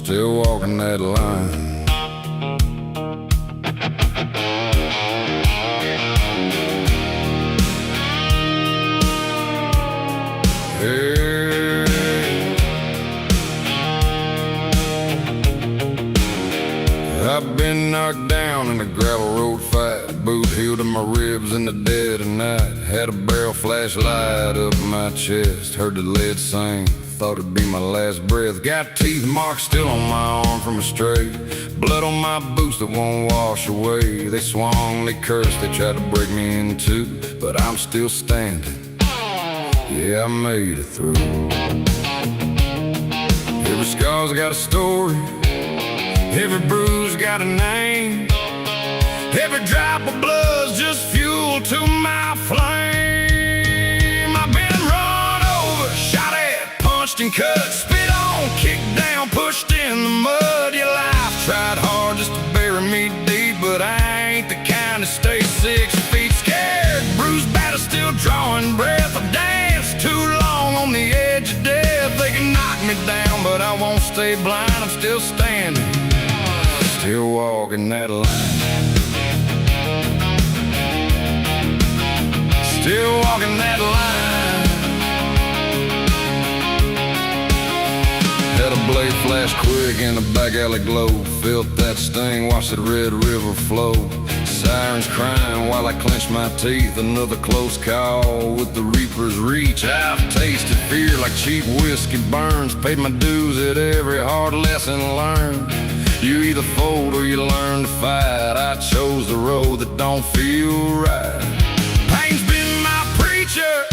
still walking that line. I've been knocked down in a gravel road fight, boot healed in my ribs in the dead of night. Had a barrel flashlight up my chest, heard the lead sing, thought it'd be my last breath. Got teeth marks still on my arm from a stray, blood on my boots that won't wash away. They swung, they cursed, they tried to break me in two, but I'm still standing. Yeah, I made it through. Every scar's got a story, every bruise got a name, every drop of blood's just fuel to my flame. I've been run over, shot at, punched and cut, spit on, kicked down, pushed in the mud. Your life tried hard just to bury me deep, but I ain't the kind to stay 6 feet scared. Bruised, battered, still drawing breath. I've danced too long on the edge of death. They can knock me down, but I won't stay blind. I'm still standing, still walking that line. Still walking that line. Had a blade flash quick in the back alley glow, felt that sting, watched that red river flow. Sirens crying while I clenched my teeth, another close call with the reaper's reach. I've tasted fear like cheap whiskey burns, paid my dues at every hard lesson learned. You either fold or you learn to fight. I chose the road that don't feel right. Pain's been my preacher,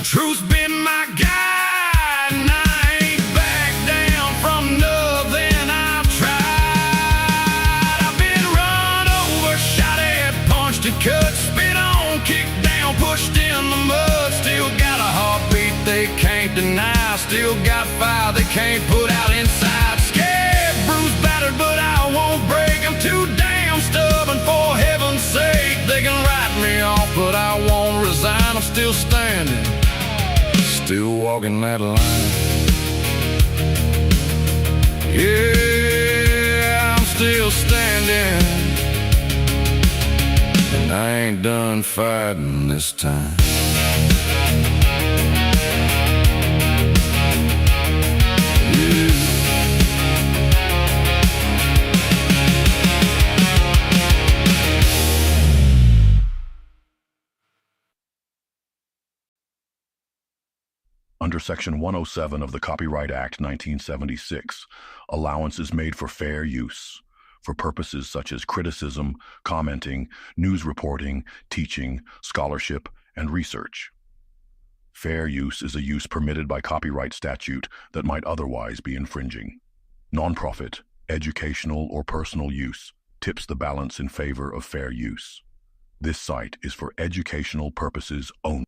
truth's been my guide, and I ain't back down from nothing I've tried. I've been run over, shot at, punched and cut, spit on, kicked down, pushed in the mud. Still got a heartbeat they can't deny, still got fire they can't put out inside. Scared, bruised, battered, but I won't break. I'm too damn stubborn, for heaven's sake. They can write me off, but I won't resign. I'm still standing, still walking that line. Yeah, I'm still standing, and I ain't done fighting this time. Under Section 107 of the Copyright Act 1976, allowance is made for fair use, for purposes such as criticism, commenting, news reporting, teaching, scholarship, and research. Fair use is a use permitted by copyright statute that might otherwise be infringing. Nonprofit, educational, or personal use tips the balance in favor of fair use. This site is for educational purposes only.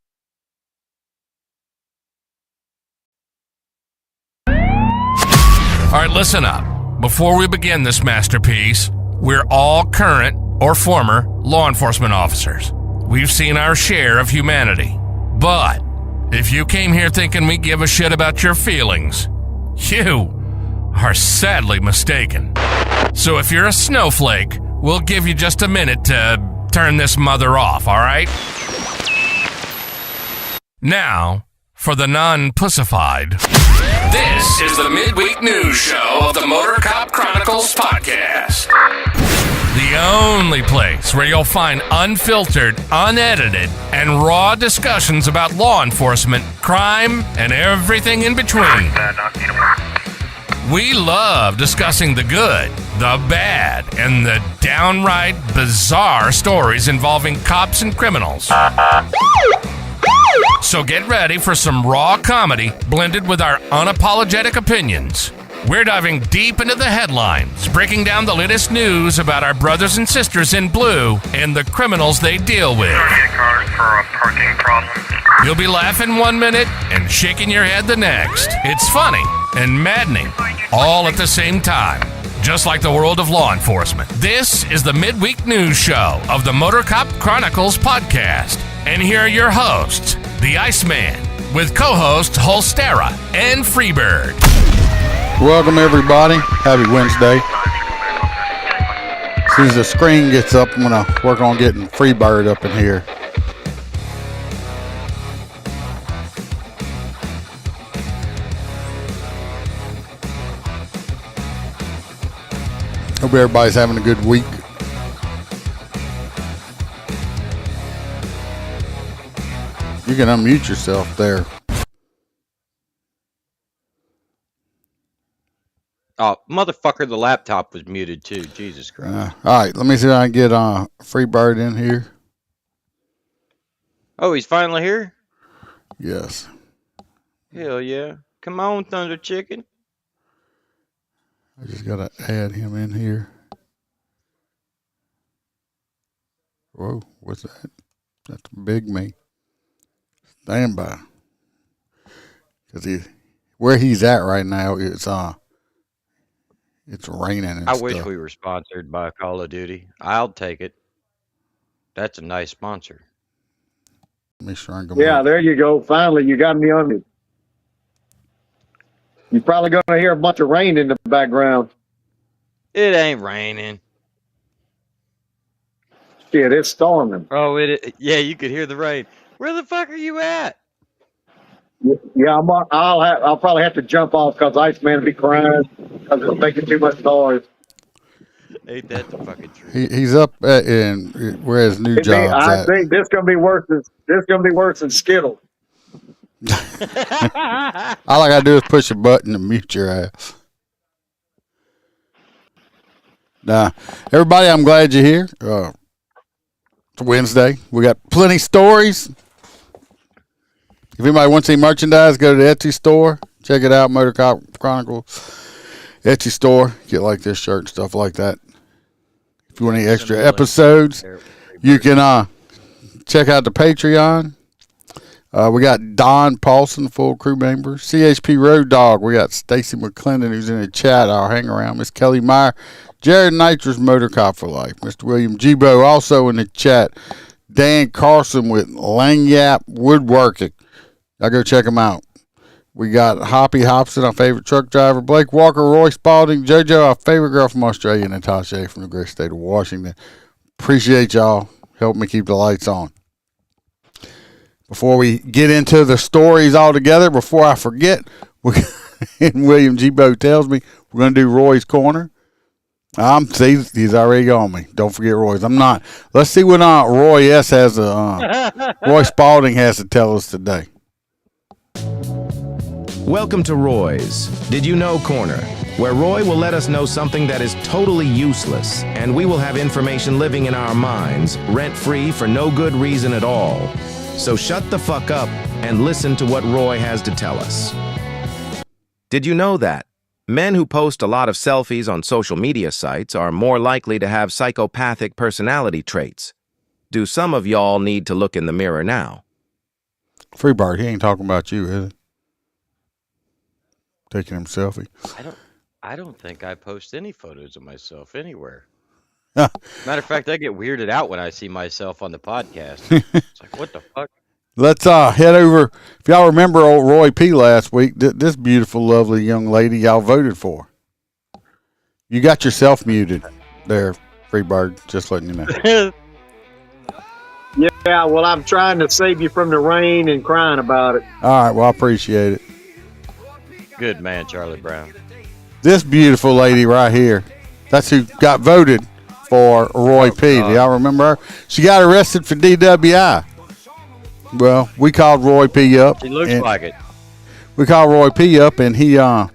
All right, listen up. Before we begin this masterpiece, we're all current or former law enforcement officers. We've seen our share of humanity. But if you came here thinking we give a shit about your feelings, you are sadly mistaken. So if you're a snowflake, we'll give you just a minute to turn this mother off, all right? Now, for the non-pussified. This is the midweek news show of the Motor Cop Chronicles podcast. The only place where you'll find unfiltered, unedited, and raw discussions about law enforcement, crime, and everything in between. We love discussing the good, the bad, and the downright bizarre stories involving cops and criminals. So get ready for some raw comedy blended with our unapologetic opinions. We're diving deep into the headlines, breaking down the latest news about our brothers and sisters in blue and the criminals they deal with. Cars for a parking problem. You'll be laughing 1 minute and shaking your head the next. It's funny and maddening, all at the same time. Just like the world of law enforcement. This is the midweek news show of the Motor Cop Chronicles podcast. And here are your hosts, the Iceman, with co-hosts Holstera and Freebird. Welcome everybody. Happy Wednesday. As soon as the screen gets up, I'm gonna work on getting Freebird up in here. Hope everybody's having a good week. You can unmute yourself there. Oh, motherfucker, the laptop was muted too. Jesus Christ. All right, let me see if I can get Freebird in here. Oh, he's finally here? Yes. Hell yeah. Come on, Thunder Chicken. I just gotta add him in here. Whoa, what's that? That's big me. Stand by. Because where he's at right now, it's raining and I stuff. wish we were sponsored by Call of Duty. I'll take it. That's a nice sponsor. Make sure I'm Yeah, there you go. Finally, you got me on me. You're probably going to hear a bunch of rain in the background. It ain't raining. Shit, it's storming. Oh, yeah, you could hear the rain. Where the fuck are you at? Yeah, I'll probably have to jump off because Iceman will be crying because it's making too much noise. Ain't that the fucking truth? He's up in where his new job's I at. think this gonna be worse than Skittles. All I gotta do is push a button to mute your ass. Nah, everybody, I'm glad you're here. It's Wednesday. We got plenty stories. If anybody wants any merchandise, go to the Etsy store. Check it out, Motor Cop Chronicles Etsy store. Get like this shirt and stuff like that. If you want any extra episodes, you can check out the Patreon. We got Don Paulson, full crew member. CHP Road Dog. We got Stacy McClendon, who's in the chat. I'll hang around. Miss Kelly Meyer. Jared Nitrous, Motor Cop for Life. Mr. William Gibo, also in the chat. Dan Carson with Langyap Woodworking. Y'all go check him out. We got Hoppy Hobson, our favorite truck driver. Blake Walker, Roy Spalding. JoJo, our favorite girl from Australia. And Natasha from the great state of Washington. Appreciate y'all helping me keep the lights on. Before we get into the stories all together, before I forget, and William Gibo tells me we're going to do Roy's Corner. See, he's already on me. Don't forget Roy's. I'm not. Let's see what Roy S. has Roy Spalding has to tell us today. Welcome to Roy's Did You Know Corner, where Roy will let us know something that is totally useless, and we will have information living in our minds, rent-free for no good reason at all. So shut the fuck up and listen to what Roy has to tell us. Did you know that men who post a lot of selfies on social media sites are more likely to have psychopathic personality traits? Do some of y'all need to look in the mirror now? Freebird, he ain't talking about you, is he? Taking him selfie. I don't think I post any photos of myself anywhere. Matter of fact, I get weirded out when I see myself on the podcast. It's like, what the fuck? Let's head over. If y'all remember old Roy P. last week, this beautiful, lovely young lady y'all voted for. You got yourself muted there, Freebird, just letting you know. Yeah, well, I'm trying to save you from the rain and crying about it. All right, well, I appreciate it. Good man, Charlie Brown. This beautiful lady right here, that's who got voted for Roy P. Do y'all remember her? She got arrested for DWI. Well, we called Roy P. up. She looks like it. We called Roy P. up, and he went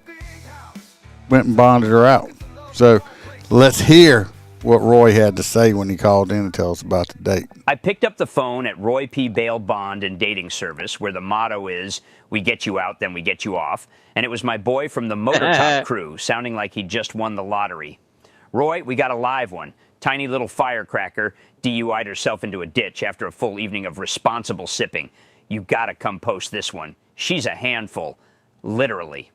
and bonded her out. So let's hear what Roy had to say when he called in to tell us about the date. I picked up the phone at Roy P. Bail Bond and Dating Service, where the motto is, we get you out, then we get you off. And it was my boy from the Motor Cop crew, sounding like he just won the lottery. Roy, we got a live one. Tiny little firecracker DUI'd herself into a ditch after a full evening of responsible sipping. You gotta come post this one. She's a handful. Literally.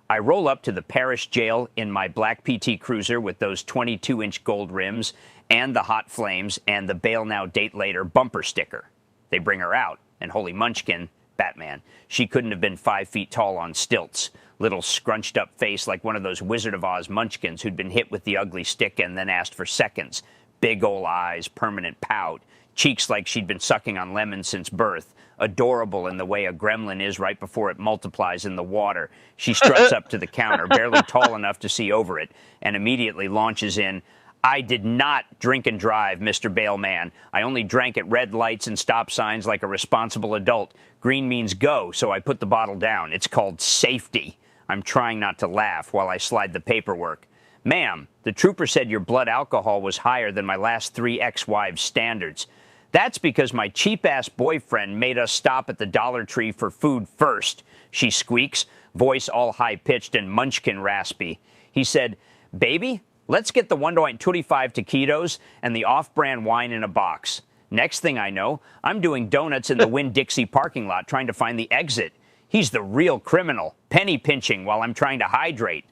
I roll up to the parish jail in my black PT Cruiser with those 22-inch gold rims and the hot flames and the bail now, date later bumper sticker. They bring her out, and holy munchkin, Batman, she couldn't have been 5 feet tall on stilts. little scrunched up face like one of those Wizard of Oz munchkins who'd been hit with the ugly stick and then asked for seconds. Big ol' eyes, permanent pout, cheeks like she'd been sucking on lemons since birth. Adorable in the way a gremlin is right before it multiplies in the water. She struts up to the counter, barely tall enough to see over it, and immediately launches in, I did not drink and drive, Mr. Bailman. I only drank at red lights and stop signs like a responsible adult. Green means go, so I put the bottle down. It's called safety. I'm trying not to laugh while I slide the paperwork. Ma'am, the trooper said your blood alcohol was higher than my last 3 ex-wives' standards. That's because my cheap-ass boyfriend made us stop at the Dollar Tree for food first, she squeaks, voice all high-pitched and munchkin raspy. He said, baby, let's get the 1.25 taquitos and the off-brand wine in a box. Next thing I know, I'm doing donuts in the Winn-Dixie parking lot trying to find the exit. He's the real criminal, penny pinching while I'm trying to hydrate.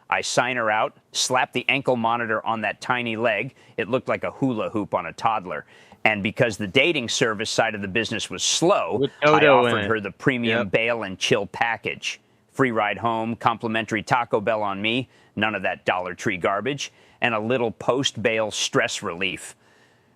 I sign her out, slap the ankle monitor on that tiny leg. It looked like a hula hoop on a toddler. And because the dating service side of the business was slow, I offered her the premium bail and chill package. Free ride home, complimentary Taco Bell on me, none of that Dollar Tree garbage, and a little post-bail stress relief.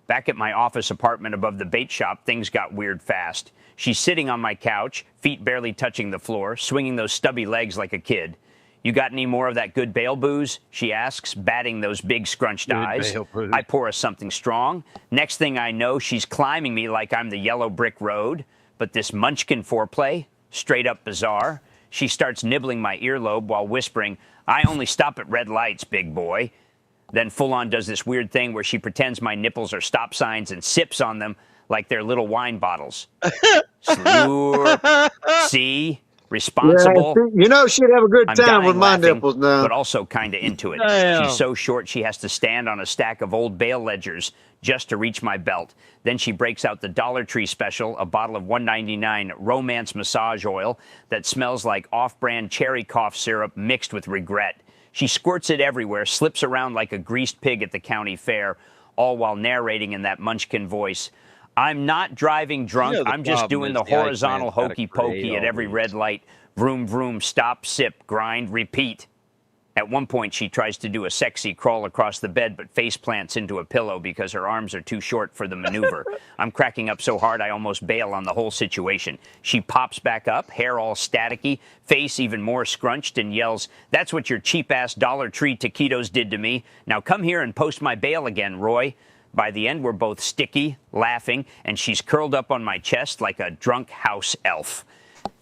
Back at my office apartment above the bait shop, things got weird fast. She's sitting on my couch, feet barely touching the floor, swinging those stubby legs like a kid. You got any more of that good bail booze? She asks, batting those big scrunched eyes. I pour her something strong. Next thing I know, she's climbing me like I'm the yellow brick road. But this munchkin foreplay, straight up bizarre. She starts nibbling my earlobe while whispering, I only stop at red lights, big boy. Then full on does this weird thing where she pretends my nipples are stop signs and sips on them like they're little wine bottles. Slurp. See? Responsible. Yeah, you know she'd have a good I'm time with my laughing, nipples now. but also kind of into it. Damn. She's so short she has to stand on a stack of old bail ledgers just to reach my belt. Then she breaks out the Dollar Tree special, a bottle of $1.99 Romance massage oil that smells like off-brand cherry cough syrup mixed with regret. She squirts it everywhere, slips around like a greased pig at the county fair, all while narrating in that munchkin voice. I'm not driving drunk. You know, I'm just doing the horizontal hokey pokey at every red light. Vroom, vroom, stop, sip, grind, repeat. At one point, she tries to do a sexy crawl across the bed, but face plants into a pillow because her arms are too short for the maneuver. I'm cracking up so hard I almost bail on the whole situation. She pops back up, hair all staticky, face even more scrunched, and yells, that's what your cheap-ass Dollar Tree taquitos did to me. Now come here and post my bail again, Roy. By the end, we're both sticky, laughing, and she's curled up on my chest like a drunk house elf.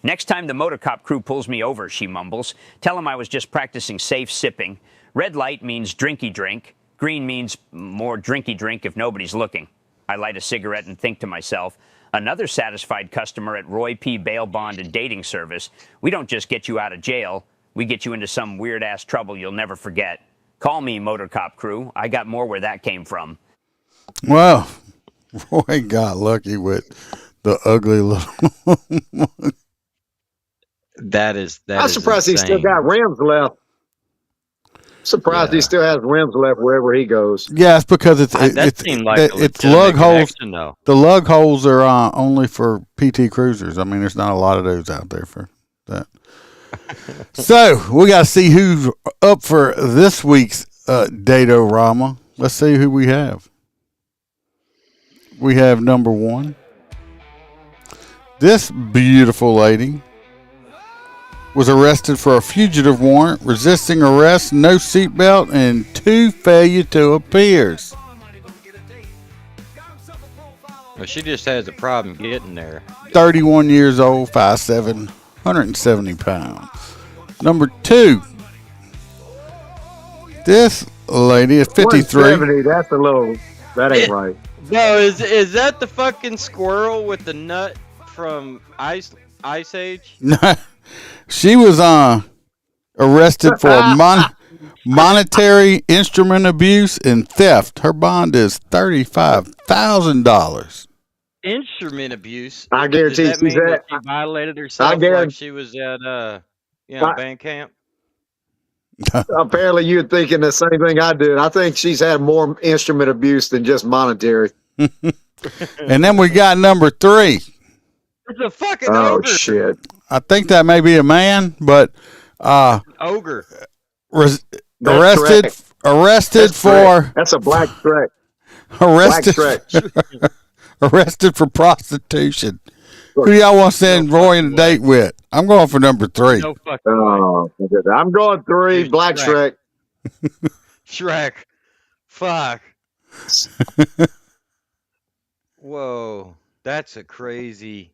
Next time the motor cop crew pulls me over, she mumbles, tell them I was just practicing safe sipping. Red light means drinky drink. Green means more drinky drink if nobody's looking. I light a cigarette and think to myself, another satisfied customer at Roy P. Bail Bond and Dating Service. We don't just get you out of jail. We get you into some weird-ass trouble you'll never forget. Call me, motor cop crew. I got more where that came from. Well, Roy got lucky with the ugly little. I'm surprised he still got rims left. Surprised he still has rims left wherever he goes. Yeah, it's because it's lug holes. The lug holes are only for PT Cruisers. I mean, there's not a lot of those out there for that. So we got to see who's up for this week's Datorama. Let's see who we have. We have number 1. This beautiful lady was arrested for a fugitive warrant, resisting arrest, no seatbelt, and 2 failure to appears. Well, she just has a problem getting there. 31 years old, 5'7", 170 pounds. Number 2. This lady is 53. 170, that's a little, that ain't right. No, is that the fucking squirrel with the nut from Ice Age? No, she was arrested for monetary instrument abuse and theft. Her bond is $35,000. Instrument abuse. I guarantee Does that mean that she violated herself like she was at band camp? Apparently, you're thinking the same thing I did. I think she's had more instrument abuse than just monetary. And then we got number 3. It's a fucking Oh ogre. shit! I think that may be a man, but Ogre. Res- That's arrested correct. arrested That's for correct. That's a black Shrek. Black arrested Shrek. arrested for prostitution. Who do y'all want to send No Roy on a fucking date with? I'm going for number 3. No fucking way. Oh, I'm going 3. Here's Black Shrek. Shrek. Shrek. Fuck. Whoa. That's a crazy.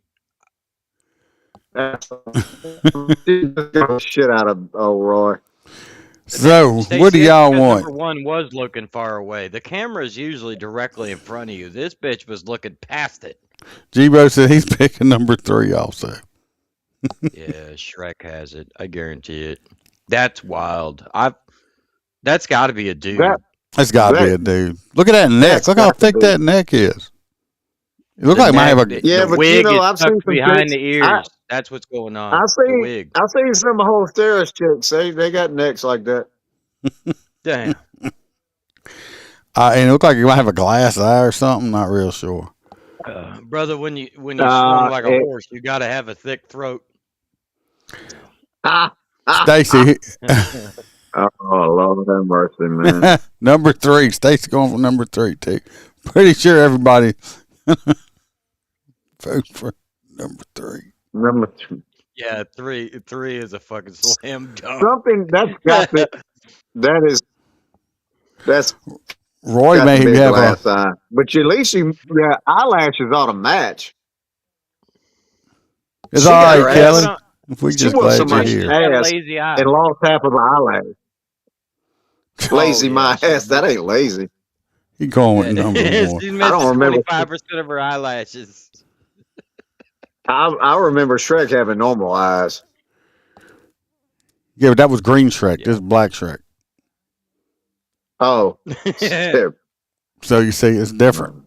Shit out of Roy. So, Stacey, what do y'all because want? Number 1 was looking far away. The camera's usually directly in front of you. This bitch was looking past it. G-Bo said he's picking number 3 also. Yeah, Shrek has it. I guarantee it. That's wild. That's got to be a dude. That's got to be a dude. Look at that neck. Look how thick that neck is. It looks like it might have a... Yeah, the but wig is I've seen tucked some behind chicks. the ears. That's what's going on. I've The wig. seen some whole stairs chicks. They got necks like that. Damn. and it looked like you might have a glass eye or something. Not real sure. Brother, when you swing like a horse, you got to have a thick throat. Stacy. Oh, Lord have mercy, man. Number 3. Stacy going for number 3 too. Pretty sure everybody vote for number 3. Number 2. Yeah, 3 is a fucking slam dunk. Something that's got to, that's Roy got may to be a have glass eye. But at least eyelashes ought to match. It's She all got right, her Kelly. ass. If we She just wants glad somebody you're to here. ass lazy eye. and lost half of her eyelash. Lazy yeah, my ass. That ain't lazy. He going with number 1. She's missing 25% of her eyelashes. I remember Shrek having normal eyes. Yeah, but that was green Shrek. This is black Shrek. Oh. So you see, it's different.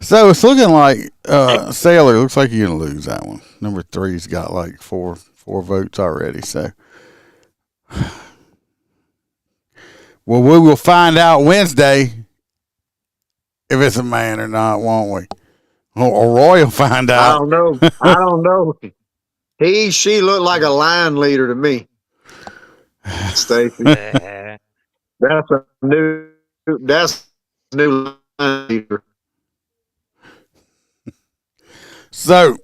So it's looking like Sailor. Looks like you're gonna lose that one. Number 3's got like four votes already. So, well, we will find out Wednesday if it's a man or not, won't we? Or Roy will find out. I don't know. She looked like a line leader to me. Stacy. That's a new line leader. So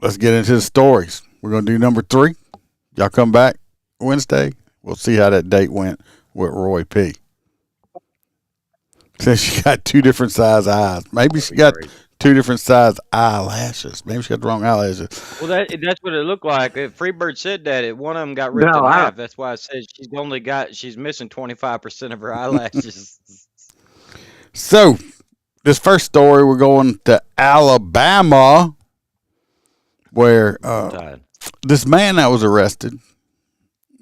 let's get into the stories. We're gonna do number 3. Y'all come back Wednesday. We'll see how that date went with Roy P. Since she got 2 different size eyes. Maybe she got 2 different size eyelashes. Maybe she got the wrong eyelashes. Well, that's what it looked like. If Freebird said that, one of them got ripped in half. That's why I said she's missing 25% of her eyelashes. So, this first story, we're going to Alabama, where this man that was arrested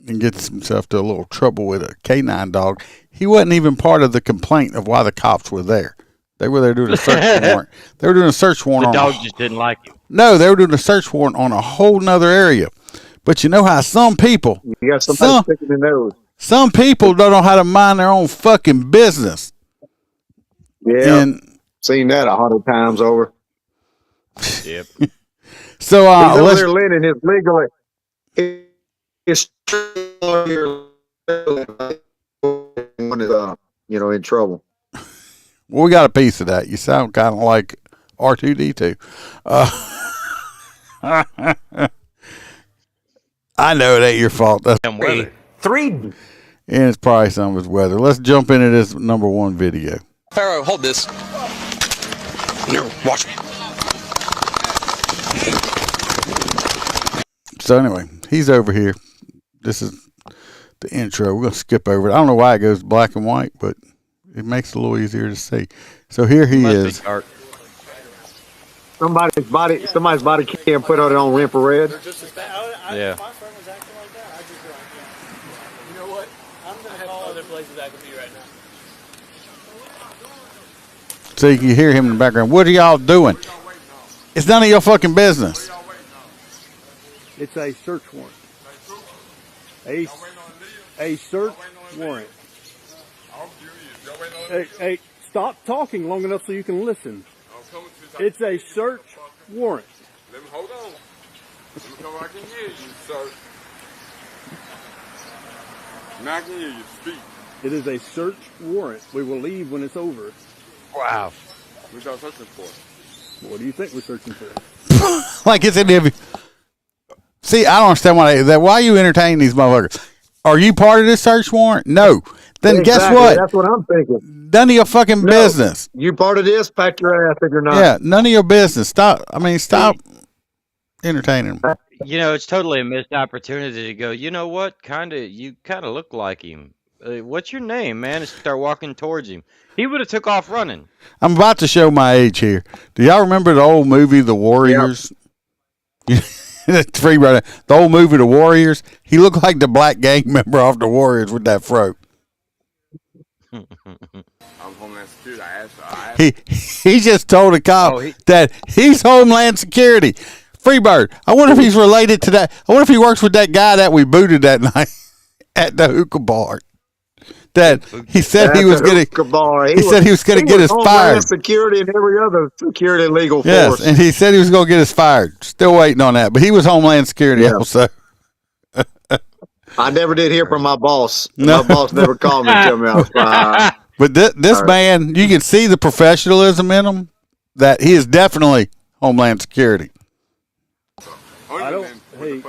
and gets himself to a little trouble with a canine dog. He wasn't even part of the complaint of why the cops were there. They were there doing a search warrant. They were doing a search warrant. The dog just didn't like you. No, they were doing a search warrant on a whole nother area. But you know how some people, you got somebody sticking their nose. Some people don't know how to mind their own fucking business. Yeah, and seen that 100 times over. Yep. So he's over there lending his legal. His one is in trouble. Well, we got a piece of that. You sound kind of like R2D2. I know it ain't your fault. That's three. And it's probably some of his weather. Let's jump into this number 1 video. Pharaoh, hold this. Here, watch me. So anyway, he's over here. This is the intro. We're going to skip over it. I don't know why it goes black and white, but it makes it a little easier to see. So here he is. Somebody's body cam put it on infrared. Yeah. You know what? I'm going to have other places I could be right now. So you can hear him in the background. What are y'all doing? It's none of your fucking business. It's a search warrant. A search warrant. Hey, stop talking long enough so you can listen. It's a search warrant. Let hold on. Let me come where I can hear you, sir. Now I can hear you speak. It is a search warrant. We will leave when it's over. Wow. What y'all searching for? What do you think we're searching for? Like it's in every. See, I don't understand why are you entertaining these motherfuckers? Are you part of this search warrant? No. Then guess Exactly, what? That's what I'm thinking. None of your fucking No. business. You part of this? Pack your ass if you're not. Yeah, none of your business. Stop. I mean, stop entertaining them. You know, it's totally a missed opportunity to go, you know what? You kind of look like him. What's your name, man? And start walking towards him. He would have took off running. I'm about to show my age here. Do y'all remember the old movie, The Warriors? That's free brother. The old movie, The Warriors. He looked like the black gang member off The Warriors with that fro. I'm Homeland Security. I asked He just told a cop that he's Homeland Security. Freebird. I wonder if he's related to that. I wonder if he works with that guy that we booted that night at the hookah bar. That he said he was going to. He said he was going to get us fired. Security and every other security legal force. Yes, and he said he was going to get us fired. Still waiting on that, but he was Homeland Security also. I never did hear from my boss. No. My boss never called me and tell me I was fired. But this man, you can see the professionalism in him. That he is definitely Homeland Security. I don't. Hey,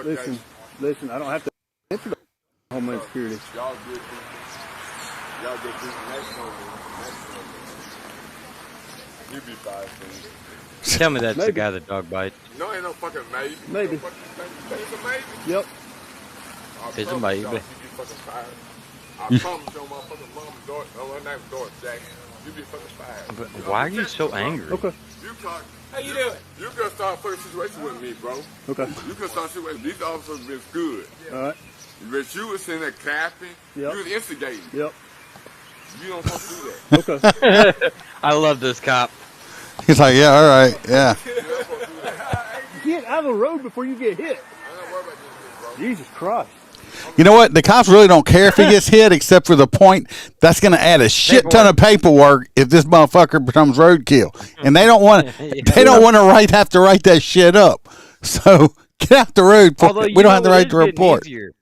listen. I don't have to answer to Homeland Security. Y'all get this next one. You be fired, man. Tell me that's the guy that dog bites. No, ain't no fucking maybe. Maybe. It's a maybe. Yep. It's a maybe. You be fucking fired. I promise your motherfucking mama's daughter. Her name is Doris Jackson. You be fucking fired. But why are you so angry? Okay. How you doing? You can start a fucking situation with me, bro. Okay. You can start a situation. These officers been good. All right. But you was sitting there clapping. Yep. You was instigating. Yep. You don't supposed to do that. Okay. I love this cop. He's like, yeah, all right, yeah. Get out of the road before you get hit. Jesus Christ. You know what? The cops really don't care if he gets hit, except for the point that's going to add a shit ton of paperwork if this motherfucker becomes roadkill, and they don't want to have to write that shit up. So get out the road. We don't have to write the report. Easier.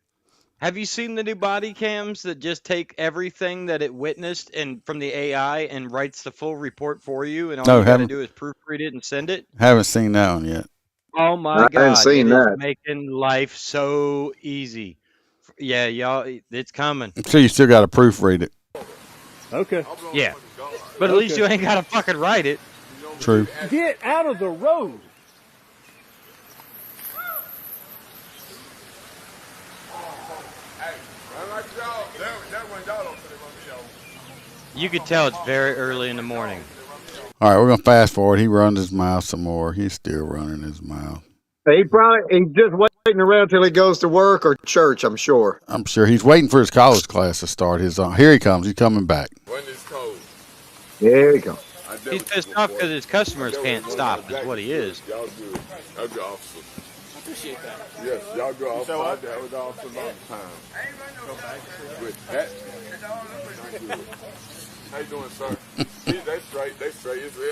Have you seen the new body cams that just take everything that it witnessed and from the AI and writes the full report for you, and all you got to do is proofread it and send it? Haven't seen that one yet. Oh my God! I haven't seen that. Is making life so easy. Yeah, y'all, it's coming. So you still got to proofread it. Okay. Yeah, but at least you ain't got to fucking write it. True. Get out of the road. You could tell it's very early in the morning. All right, we're going to fast forward. He runs his mouth some more. He's still running his mouth. He's just waiting around till he goes to work or church, I'm sure. I'm sure he's waiting for his college class to start. Here he comes. He's coming back. When it's cold. There he goes. He's pissed off because his customers can't stop. That's what he is. Y'all good. Y'all good officers. I appreciate that. Yes, y'all good officers. I dealt with officers all the time. With that. How you doing, sir? They straight.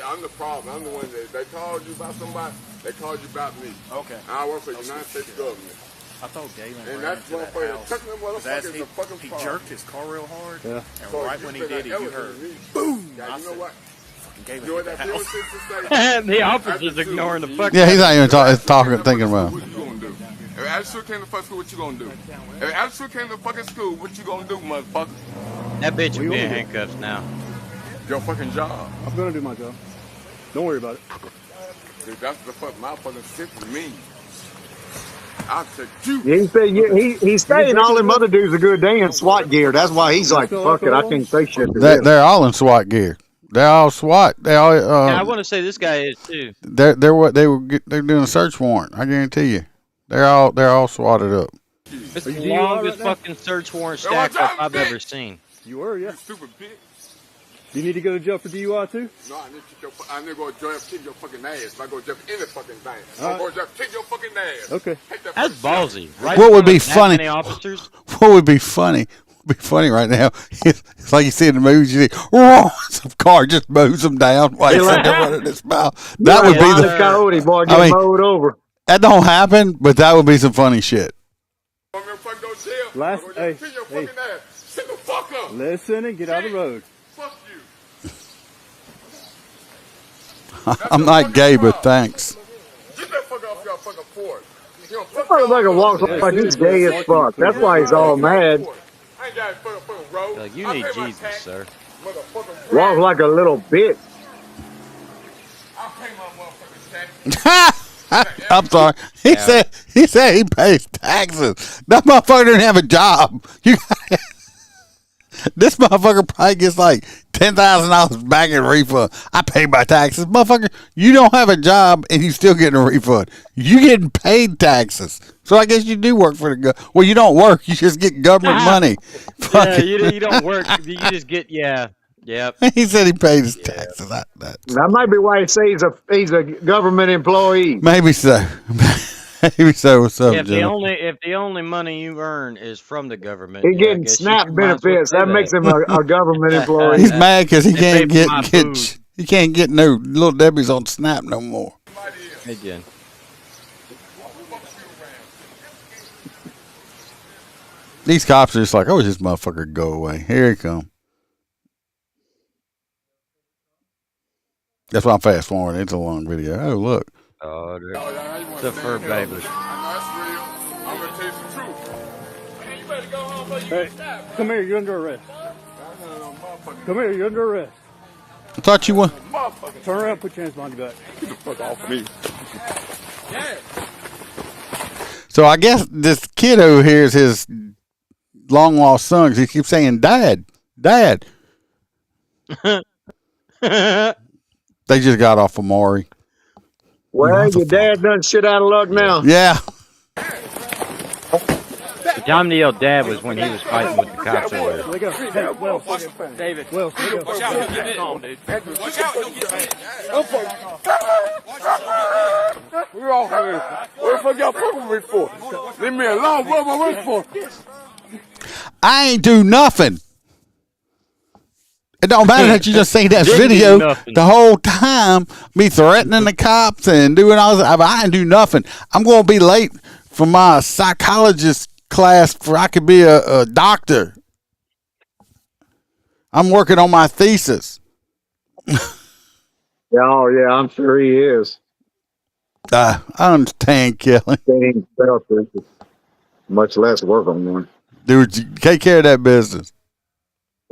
I'm the problem. I'm the one that they called you about somebody. They called you about me. Okay. And I work for the United States government. I thought Galen And ran that's into one that for the house. took them motherfuckers a fucking He problem. jerked his car real hard. Yeah. And So right when he did it, you heard boom. Yeah, you know what? You know what that feels to say? The officer's ignoring the fuck. Yeah, he's not even talking, thinking about it. What you gonna do? If attitude came to fucking school, what you gonna do? If attitude came to fucking school, what you gonna do, motherfucker? That bitch will be in handcuffs now. Your fucking job. I'm gonna do my job. Don't worry about it. Dude, that's the fuck my fucking shit for me. I'll take you. He's saying all them other dudes are good. They in SWAT gear. That's why he's like, fuck it, I can't say shit to them. They're all in SWAT gear. They're all SWAT. They all. Yeah, I want to say this guy is too. They're doing a search warrant. I guarantee you. They're all swatted up. It's the longest fucking search warrant stack up I've ever seen. You were, yeah. You stupid bitch. You need to go to jail for DUI too? No, I need to go to jail kick your fucking ass. If I go to jail for any fucking thing, I'm going to jail kick your fucking ass. Okay. That's ballsy. Right? What would be funny? Many officers? What would be funny? Would be funny right now. It's like you see in the movies. You see, some car just mows them down while he's sitting there running his mouth. That would be the coyote boy get mowed over. That don't happen, but that would be some funny shit. Last, hey, Sit the fuck up. listen and get out of the road. Fuck you. I'm not gay, but thanks. Get that fucker off your fucking porch. That motherfucker walks like he's gay as fuck. That's why he's all mad. I ain't got a fucking road. Like, you need Jesus, sir. Walks like a little bitch. I'll pay my motherfucking tax. I'm sorry. He said he pays taxes. That motherfucker didn't have a job. This motherfucker probably gets like $10,000 back in refund. I pay my taxes. Motherfucker, you don't have a job and you still getting a refund. You getting paid taxes. So I guess you do work for the government. Well, you don't work. You just get government money. Yeah, you don't work. You just get, yeah. Yep. He said he paid his taxes. That might be why he says he's a government employee. Maybe so. Maybe so. What's up, If the only money you earn is from the government, he's getting SNAP benefits. That makes him a government employee. He's mad because he can't get no Little Debbie's on SNAP no more. Again. These cops are just like, I wish this motherfucker go away. Here he come. That's why I'm fast forwarding. It's a long video. Oh, look. Oh, the fur baby. I'm gonna tell you the truth. Man, you better go home before you Hey, get stabbed. come here. You're under arrest. Come here. You're under arrest. I thought you were. Turn around. Put your hands behind your back. Get the fuck off of me. Yeah. So I guess this kid over here is his long lost son because he keeps saying, Dad, Dad. They just got off of Maury. Well, your dad done shit out of luck now. Yeah. The time to yell dad was when he was fighting with the cops earlier. Let go. Hey, Wells. David. Wells, let go. Watch out, you'll get hit. Watch out, you'll get hit. We all have it. What the fuck y'all fucking with me for? Leave me alone. What am I waiting for? I ain't do nothing. It don't matter that you just seen that video the whole time, me threatening the cops and doing all this. I didn't do nothing. I'm going to be late for my psychologist class for I could be a doctor. I'm working on my thesis. Oh, yeah, I'm sure he is. I understand, Kelly. Much less work on one. Dude, take care of that business.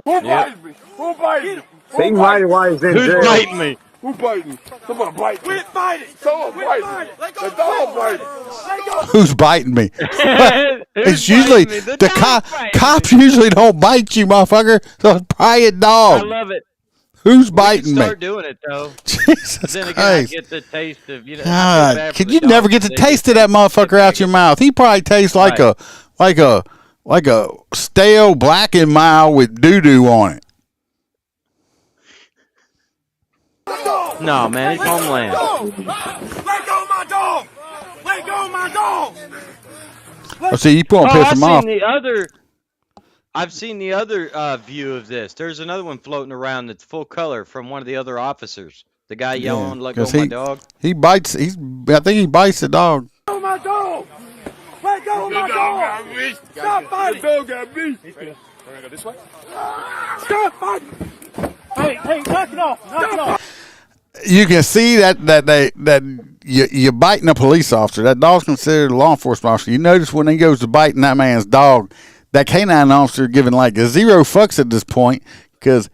Who biting me? Who biting me? He mighty why he's in jail. Who's biting me? Who biting? Someone biting me. Quit fighting. Someone biting. The dog biting. Who's biting me? It's Who's usually biting me? the dog's cops usually don't bite you, motherfucker. So it's probably a dog. I love it. Who's We biting can me? start doing it though. Jesus Then again, Christ. I get the taste of I feel God, bad for can the you never dogs, get the they taste of that motherfucker out your mouth? He probably tastes like Right. a stale Black and Mild with doo doo on it. No, man, it's homeland. Let go of my dog. Let go of my dog. Oh, see, you put piss him off. I've seen the other view of this. There's another one floating around that's full color from one of the other officers. The guy yelling, "Let go of my dog." He bites. I think he bites the dog. Let go of my dog. Let go of my dog. Stop fighting. The dog got me. We're gonna go this way. Stop fighting. Hey, knock it off. Knock it off. You can see that you're biting a police officer. That dog's considered a law enforcement officer. You notice when he goes to biting that man's dog, that canine officer giving like a zero fucks at this point because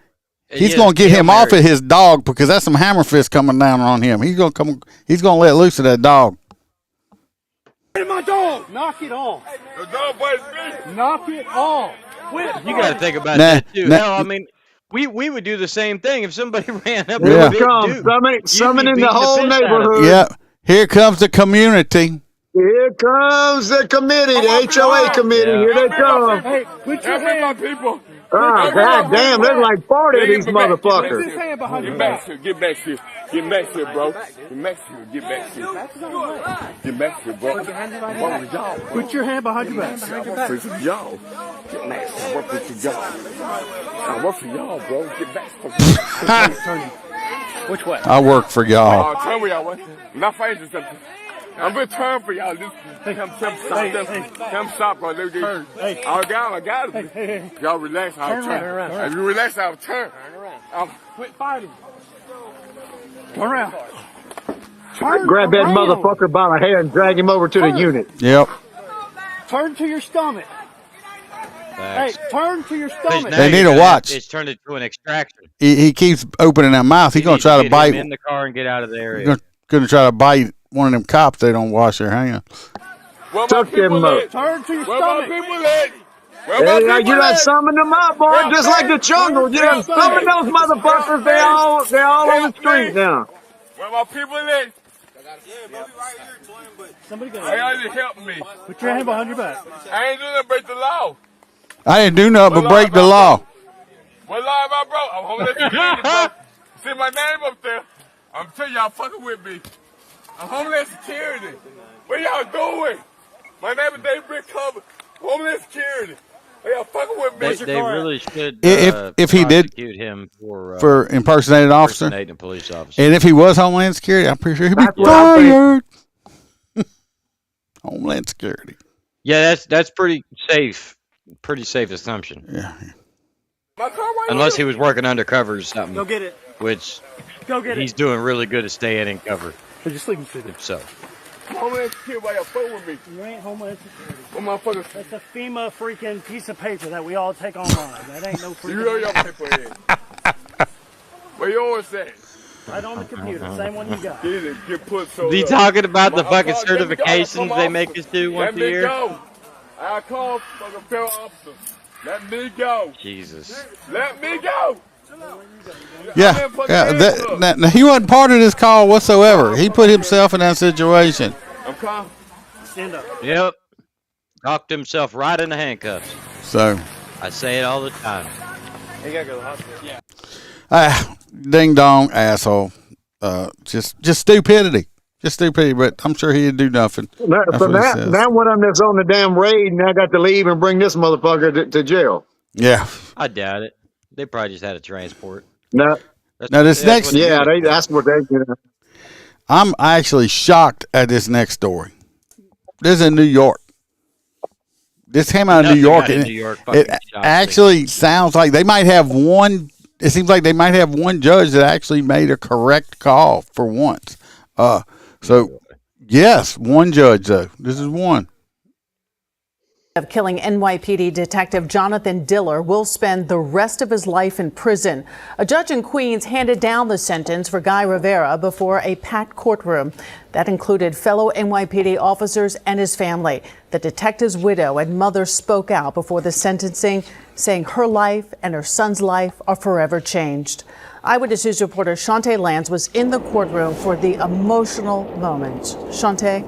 he's going to get him off of his dog because that's some hammer fist coming down on him. He's going to let loose of that dog. My dog. Knock it off. The dog bites me. Knock it off. Quit. You got to think about that too. Hell, I mean, we would do the same thing if somebody ran up. Here it comes, summoning the whole neighborhood. Yep. Here comes the community. Here comes the committee, the HOA committee. Here they come. Hey, put your hand. People. Oh, God damn, there's like 40 of these motherfuckers. Put his hand behind your Get back. back here. Get back here. Get back here, bro. Get back here. Get back here. Get back here, bro. What with y'all? Put your hand behind your back. I work for y'all. Get back. I work with y'all. I work for y'all, bro. Get back. Which way? I work for y'all. Tell me y'all what. Not fighting or something. I'm gonna turn for y'all. Come stop. Come stop, bro. Hey. I got it. Hey. Y'all relax. I'll turn. If you relax, I'll turn. Quit fighting. Turn around. Grab that motherfucker by the hair and drag him over to the unit. Yep. Turn to your stomach. Facts. Hey, turn to your stomach. They need to watch. It's turned into an extraction. He keeps opening that mouth. He's gonna try to bite. Him in the car and get out of the area. He's gonna try to bite one of them cops. They don't wash their hands. Tuck them up. Turn to your Where stomach. my people at? Hey, you done summoned them up, boy, just like the jungle. You done summoned those motherfuckers. They all on the street now. Where my people at? Somebody go. Hey, y'all need to help me. Put your hand behind your back. I ain't doing nothing break the law. I didn't do nothing but break the law. What law am I broke? I'm homeless security, bro. See my name up there. I'm telling y'all fucking with me. I'm homeless security. What y'all doing? My name is Dave Brick Cover. Homeless security. What y'all fucking with me? They really should If he did prosecute him for impersonating an officer, impersonating a police officer. and if he was Homeland Security, I'm pretty sure he'd be That's what I fired. Homeland Security. Yeah, that's pretty safe. Pretty safe assumption. Yeah. Unless he was working undercover or something. Go get it. Which Go get he's it. doing really good at staying in cover. Hey, just leave him sit there. So Homeland security, why y'all fucking with me? You ain't Homeland Security. What motherfuckers? That's a FEMA freaking piece of paper that we all take online. That ain't no freaking. You know your paper in. Where yours at? Right on the computer. Same one you got. Get put so be up. talking about the I'm fucking calling- let me go. certifications Come they on. make us do once Let a me year. go. I call fucking federal officer. Let me go. Jesus. Let me go. Yeah. Now, he wasn't part of this call whatsoever. He put himself in that situation. I'm calm. Stand up. Yep. Talked himself right in the handcuffs. So, I say it all the time. He gotta go to the hospital. Yeah. ding dong, asshole. Just stupidity. Just stupidity, but I'm sure he'd do nothing. So says. now one of them that's on the damn raid, and I got to leave and bring this motherfucker to jail. Yeah. I doubt it. They probably just had a transport. No. Now this next, that's what they do. I'm actually shocked at this next story. This is in New York. This came out of New York. New York it actually sounds like they might have one. It seems like they might have one judge that actually made a correct call for once. So yes, one judge though. This is one. Of killing NYPD detective Jonathan Diller will spend the rest of his life in prison. A judge in Queens handed down the sentence for Guy Rivera before a packed courtroom. That included fellow NYPD officers and his family. The detective's widow and mother spoke out before the sentencing, saying her life and her son's life are forever changed. Eyewitness News reporter Shantae Lands was in the courtroom for the emotional moment. Shantae?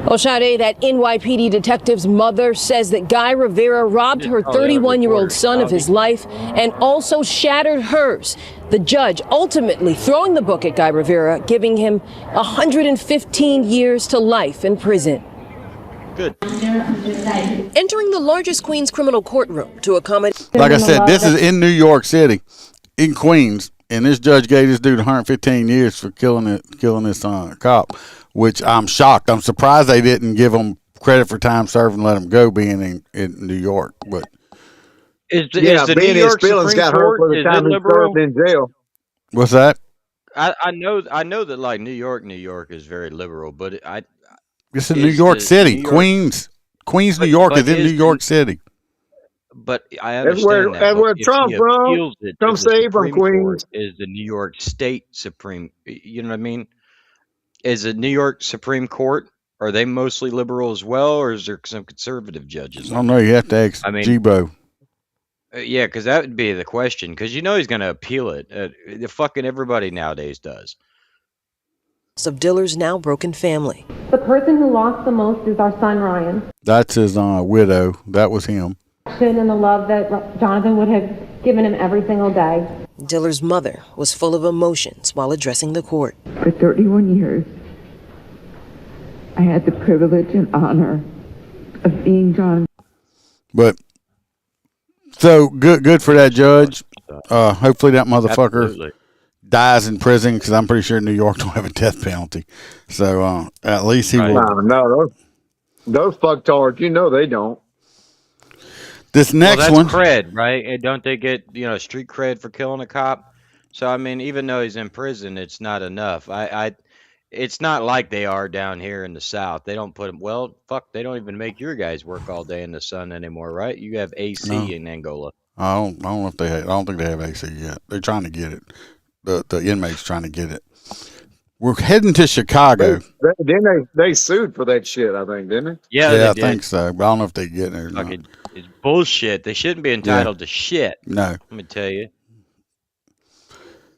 Well, Sade, that NYPD detective's mother says that Guy Rivera robbed her 31-year-old son of his life and also shattered hers. The judge ultimately throwing the book at Guy Rivera, giving him 115 years to life in prison. Good. Entering the largest Queens criminal courtroom to accommodate. Like I said, this is in New York City, in Queens, and this judge gave this dude 115 years for killing this cop. Which I'm shocked. I'm surprised they didn't give him credit for time served and let him go being in New York. But is the New York Supreme got hurt for Court the time he served in jail. What's that? I know that like New York is very liberal, but it's in New York City, Queens, New York is in New York City. But I understand that's where Trump from. Trump saved from Queens. Is the New York State Supreme? You know what I mean? Is the New York Supreme Court, are they mostly liberal as well, or is there some conservative judges? I don't know. You have to ask Jibo. Yeah, because that would be the question. Because he's going to appeal it. The fucking everybody nowadays does. Of Diller's now broken family. The person who lost the most is our son, Ryan. That's his widow. That was him. And the love that Jonathan would have given him every single day. Diller's mother was full of emotions while addressing the court. For 31 years, I had the privilege and honor of being John. But so good for that judge. Hopefully that motherfucker dies in prison, because I'm pretty sure New York don't have a death penalty. So at least he will. No, those fucktards, you know they don't. This next that's one, cred, right? And don't they get street cred for killing a cop? So I mean, even though he's in prison, it's not enough. It's not like they are down here in the South. They don't put them. Well, fuck, they don't even make your guys work all day in the sun anymore, right? You have AC No. in Angola. I don't know if they have. I don't think they have AC yet. They're trying to get it. The inmates trying to get it. We're heading to Chicago. They sued for that shit, I think, didn't they? Yeah, I think so. But I don't know if they get it or not. It's bullshit. They shouldn't be entitled to shit. No. Let me tell you.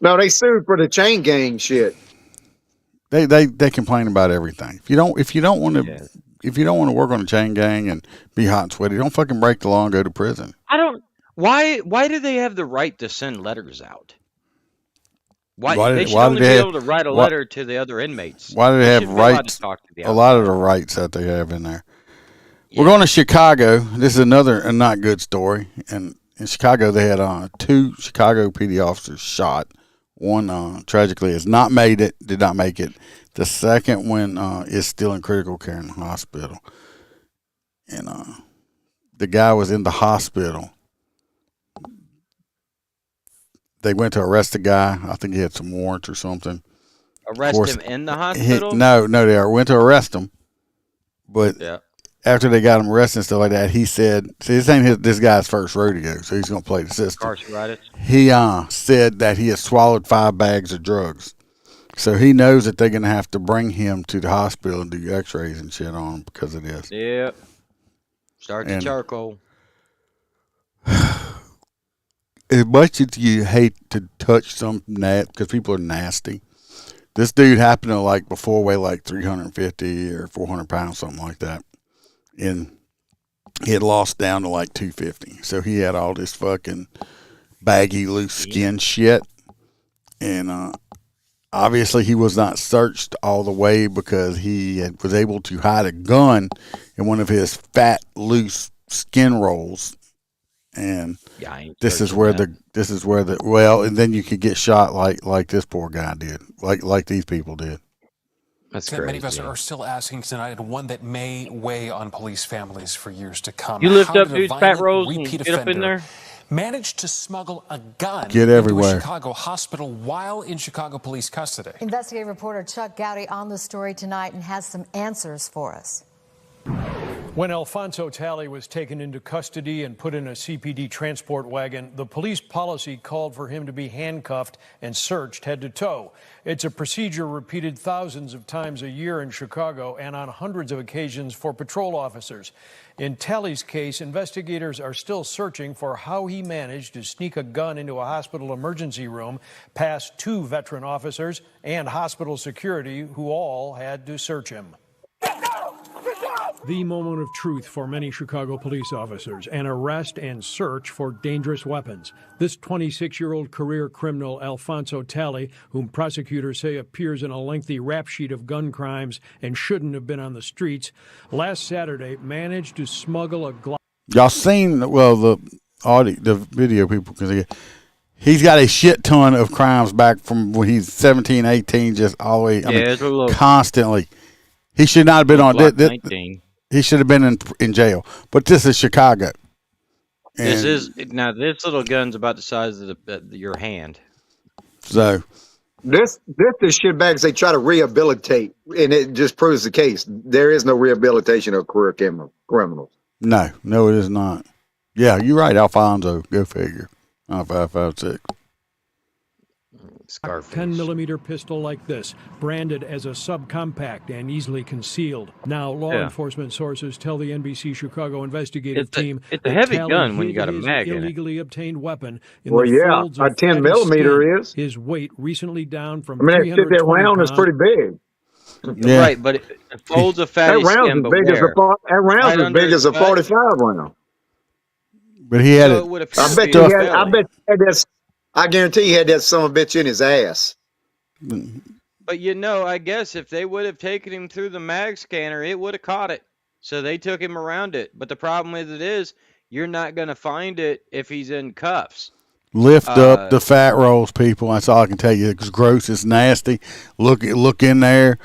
No, they sued for the chain gang shit. They complain about everything. If you don't want to work on a chain gang and be hot and sweaty, don't fucking break the law and go to prison. I don't. Why do they have the right to send letters out? They should only be able to write a letter to the other inmates. Why do they have rights? A lot of the rights that they have in there. Yeah. We're going to Chicago. This is another not good story. And in Chicago, they had 2 Chicago PD officers shot. One tragically did not make it. The second one is still in critical care in the hospital. And the guy was in the hospital. They went to arrest the guy. I think he had some warrants or something. Arrest him in the hospital? No, they went to arrest him. But after they got him arrested and stuff like that, he said, see, this ain't this guy's first rodeo, so he's going to play the system. He said that he has swallowed 5 bags of drugs. So he knows that they're going to have to bring him to the hospital and do x-rays and shit on him because of this. Yep. Start the charcoal. As much as you hate to touch some because people are nasty, this dude happened to before weigh 350 or 400 pounds, something like that. And he had lost down to 250. So he had all this fucking baggy, loose skin shit. And obviously he was not searched all the way because he was able to hide a gun in one of his fat, loose skin rolls. And this is where and then you could get shot like this poor guy did, like these people did. That's crazy. Many of us are still asking tonight, and one that may weigh on police families for years to come. You lift up dude's fat rolls and get up in there? Managed to smuggle a gun into a Chicago hospital while in Chicago police custody. Investigative reporter Chuck Gowdy on the story tonight and has some answers for us. When Alfonso Talley was taken into custody and put in a CPD transport wagon, the police policy called for him to be handcuffed and searched head to toe. It's a procedure repeated thousands of times a year in Chicago and on hundreds of occasions for patrol officers. In Talley's case, investigators are still searching for how he managed to sneak a gun into a hospital emergency room past 2 veteran officers and hospital security who all had to search him. The moment of truth for many Chicago police officers, an arrest and search for dangerous weapons. This 26-year-old career criminal, Alfonso Talley, whom prosecutors say appears in a lengthy rap sheet of gun crimes and shouldn't have been on the streets, last Saturday managed to smuggle a Glock. Y'all seen, the video people, because he's got a shit ton of crimes back from when he's 17, 18, just always, constantly. He should not have been on this. He should have been in jail. But this is Chicago. This little gun's about the size of your hand. So this is shitbags they try to rehabilitate, and it just proves the case. There is no rehabilitation of career criminals. No, it is not. Yeah, you're right, Alfonso. Go figure. 5.56. Scarface. 10mm pistol like this, branded as a subcompact and easily concealed. Now, law enforcement sources tell the NBC Chicago investigative team it's a heavy gun when you got a mag in it. Illegally obtained weapon in a 10mm. His weight recently down from 320 that round is pretty big. Yeah. Right, but it folds a fatty skin. That round's as big as a 45 round. But he had I guarantee he had that son of a bitch in his ass. But I guess if they would have taken him through the mag scanner, it would have caught it. So they took him around it. But the problem with it is, you're not going to find it if he's in cuffs. Lift up the fat rolls, people. That's all I can tell you. It's gross. It's nasty. Look in there.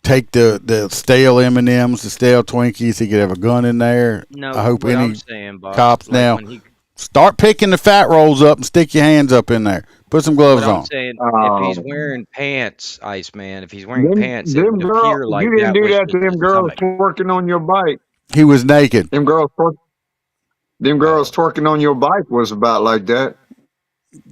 Take the stale M&Ms, the stale Twinkies. He could have a gun in there. No, I hope what any I'm saying, Bob, cops like now when he, start picking the fat rolls up and stick your hands up in there. Put some gloves what I'm on. saying, if he's wearing pants, Iceman, if he's wearing Them, pants, it them would girl, appear like you didn't that do was that to just his them girls stomach. twerking on your bike. He was naked. Them girls twerking on your bike was about like that.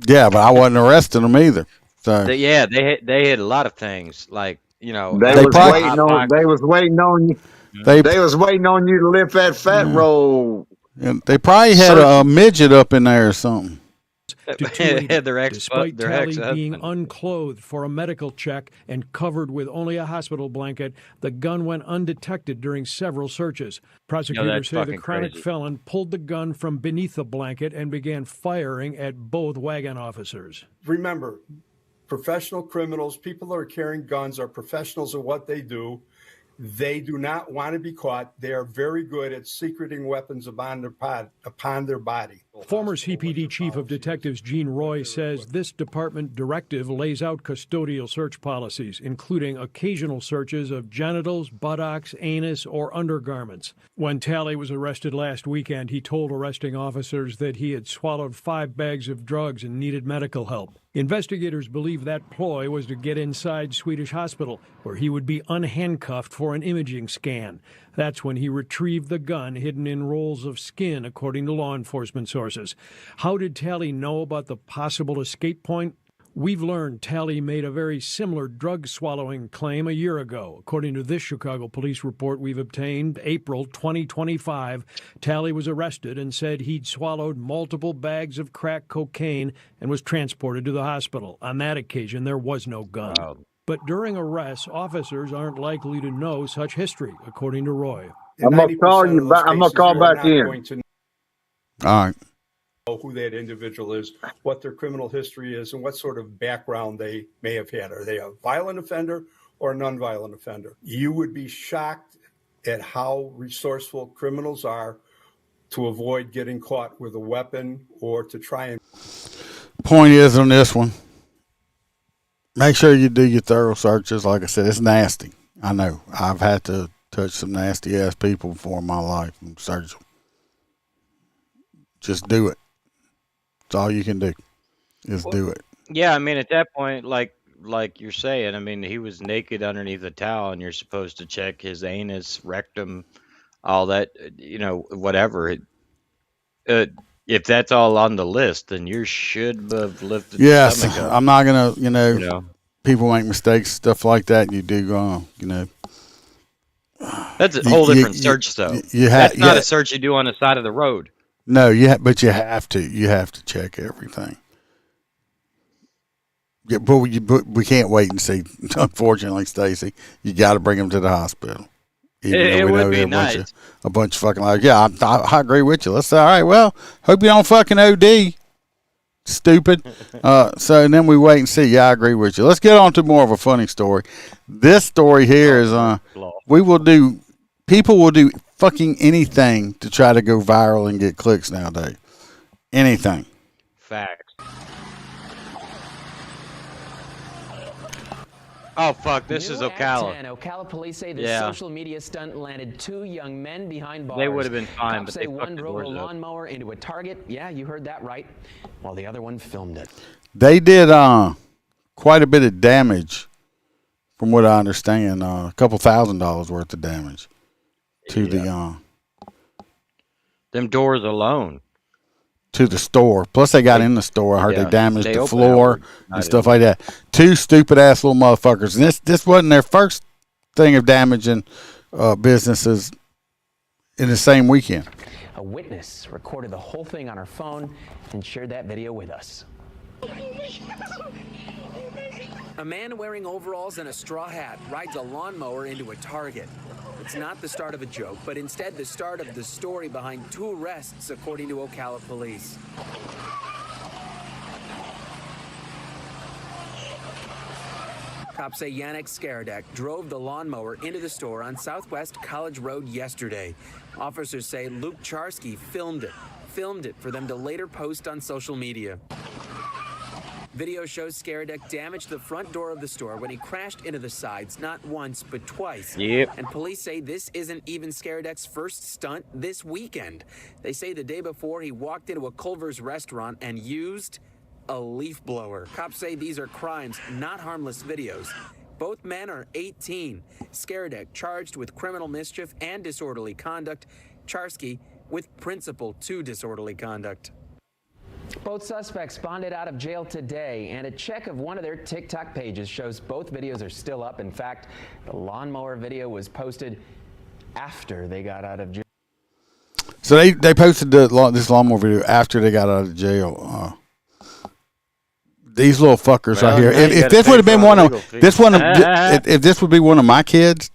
Yeah, but I wasn't arresting them either. So Yeah, they hit a lot of things, like, you know, They They was alcohol, probably waiting hot on. They pockets. was waiting on you. they They was waiting on you to lift that fat roll. and they probably had a midget up in there or something. To 280, their despite their Talley ex-husband. being unclothed for a medical check and covered with only a hospital blanket, the gun went undetected during several searches. Prosecutors say the fucking chronic crazy. felon pulled the gun from beneath the blanket and began firing at both wagon officers. Remember, professional criminals, people that are carrying guns, are professionals at what they do. They do not want to be caught. They are very good at secreting weapons upon their body. Former CPD Chief of Detectives Gene Roy says this department directive lays out custodial search policies, including occasional searches of genitals, buttocks, anus, or undergarments. When Talley was arrested last weekend, he told arresting officers that he had swallowed 5 bags of drugs and needed medical help. Investigators believe that ploy was to get inside Swedish Hospital, where he would be unhandcuffed for an imaging scan. That's when he retrieved the gun hidden in rolls of skin, according to law enforcement sources. How did Talley know about the possible escape point? We've learned Talley made a very similar drug-swallowing claim a year ago. According to this Chicago police report we've obtained, April 2025, Talley was arrested and said he'd swallowed multiple bags of crack cocaine and was transported to the hospital. On that occasion, there was no gun. Wow. But during arrests, officers aren't likely to know such history, according to Roy. I'm gonna call you back. I'm gonna call back in. All right. Know who that individual is, what their criminal history is, and what sort of background they may have had. Are they a violent offender or a nonviolent offender? You would be shocked at how resourceful criminals are to avoid getting caught with a weapon or to try and. Point is on this one, make sure you do your thorough searches. Like I said, it's nasty. I know. I've had to touch some nasty ass people before in my life and search them. Just do it. That's all you can do is do it. Yeah, I mean, at that point, like you're saying, I mean, he was naked underneath a towel, and you're supposed to check his anus, rectum, all that, you know, whatever. If that's all on the list, then you should have lifted the Yes, stomach up. I'm not gonna. You know, people make mistakes, stuff like that. And you do go, you know. That's a whole different search, though. That's not a search you do on the side of the road. No, but you have to. You have to check everything. Yeah, but we can't wait and see. Unfortunately, Stacy, you got to bring them to the hospital. It would be nice. A bunch of fucking like, yeah, I agree with you. Let's say, all right, well, hope you don't fucking OD. Stupid. So and then we wait and see. Yeah, I agree with you. Let's get on to more of a funny story. This story here is people will do fucking anything to try to go viral and get clicks nowadays. Anything. Facts. Oh fuck! This is Ocala. Ocala police say the social media stunt landed 2 young men behind bars. They would have been fine, Cops but they say one drove a doors up. lawnmower into a Target. Yeah, you heard that right. While the other one filmed it. They did quite a bit of damage, from what I understand. A couple $1,000s worth of damage to the them doors alone. To the store. Plus, they got in the store. I heard they damaged they the opened floor outward, and stuff like that. 2 stupid ass little motherfuckers. And this wasn't their first thing of damaging businesses in the same weekend. A witness recorded the whole thing on her phone and shared that video with us. A man wearing overalls and a straw hat rides a lawnmower into a Target. It's not the start of a joke, but instead the start of the story behind 2 arrests, according to Ocala police. Cops say Yannick Skaradek drove the lawnmower into the store on Southwest College Road yesterday. Officers say Luke Charsky filmed it for them to later post on social media. Video shows Scaradec damaged the front door of the store when he crashed into the sides not once but twice. Yep. And police say this isn't even Scaradec's first stunt this weekend. They say the day before he walked into a Culver's restaurant and used a leaf blower. Cops say these are crimes, not harmless videos. Both men are 18. Scaradec charged with criminal mischief and disorderly conduct. Charsky with principal to disorderly conduct. Both suspects bonded out of jail today, and a check of one of their TikTok pages shows both videos are still up. In fact, the lawnmower video was posted after they got out of jail. So they posted this lawnmower video after they got out of jail. These little fuckers right here. If this would have been if this would be one of my kids,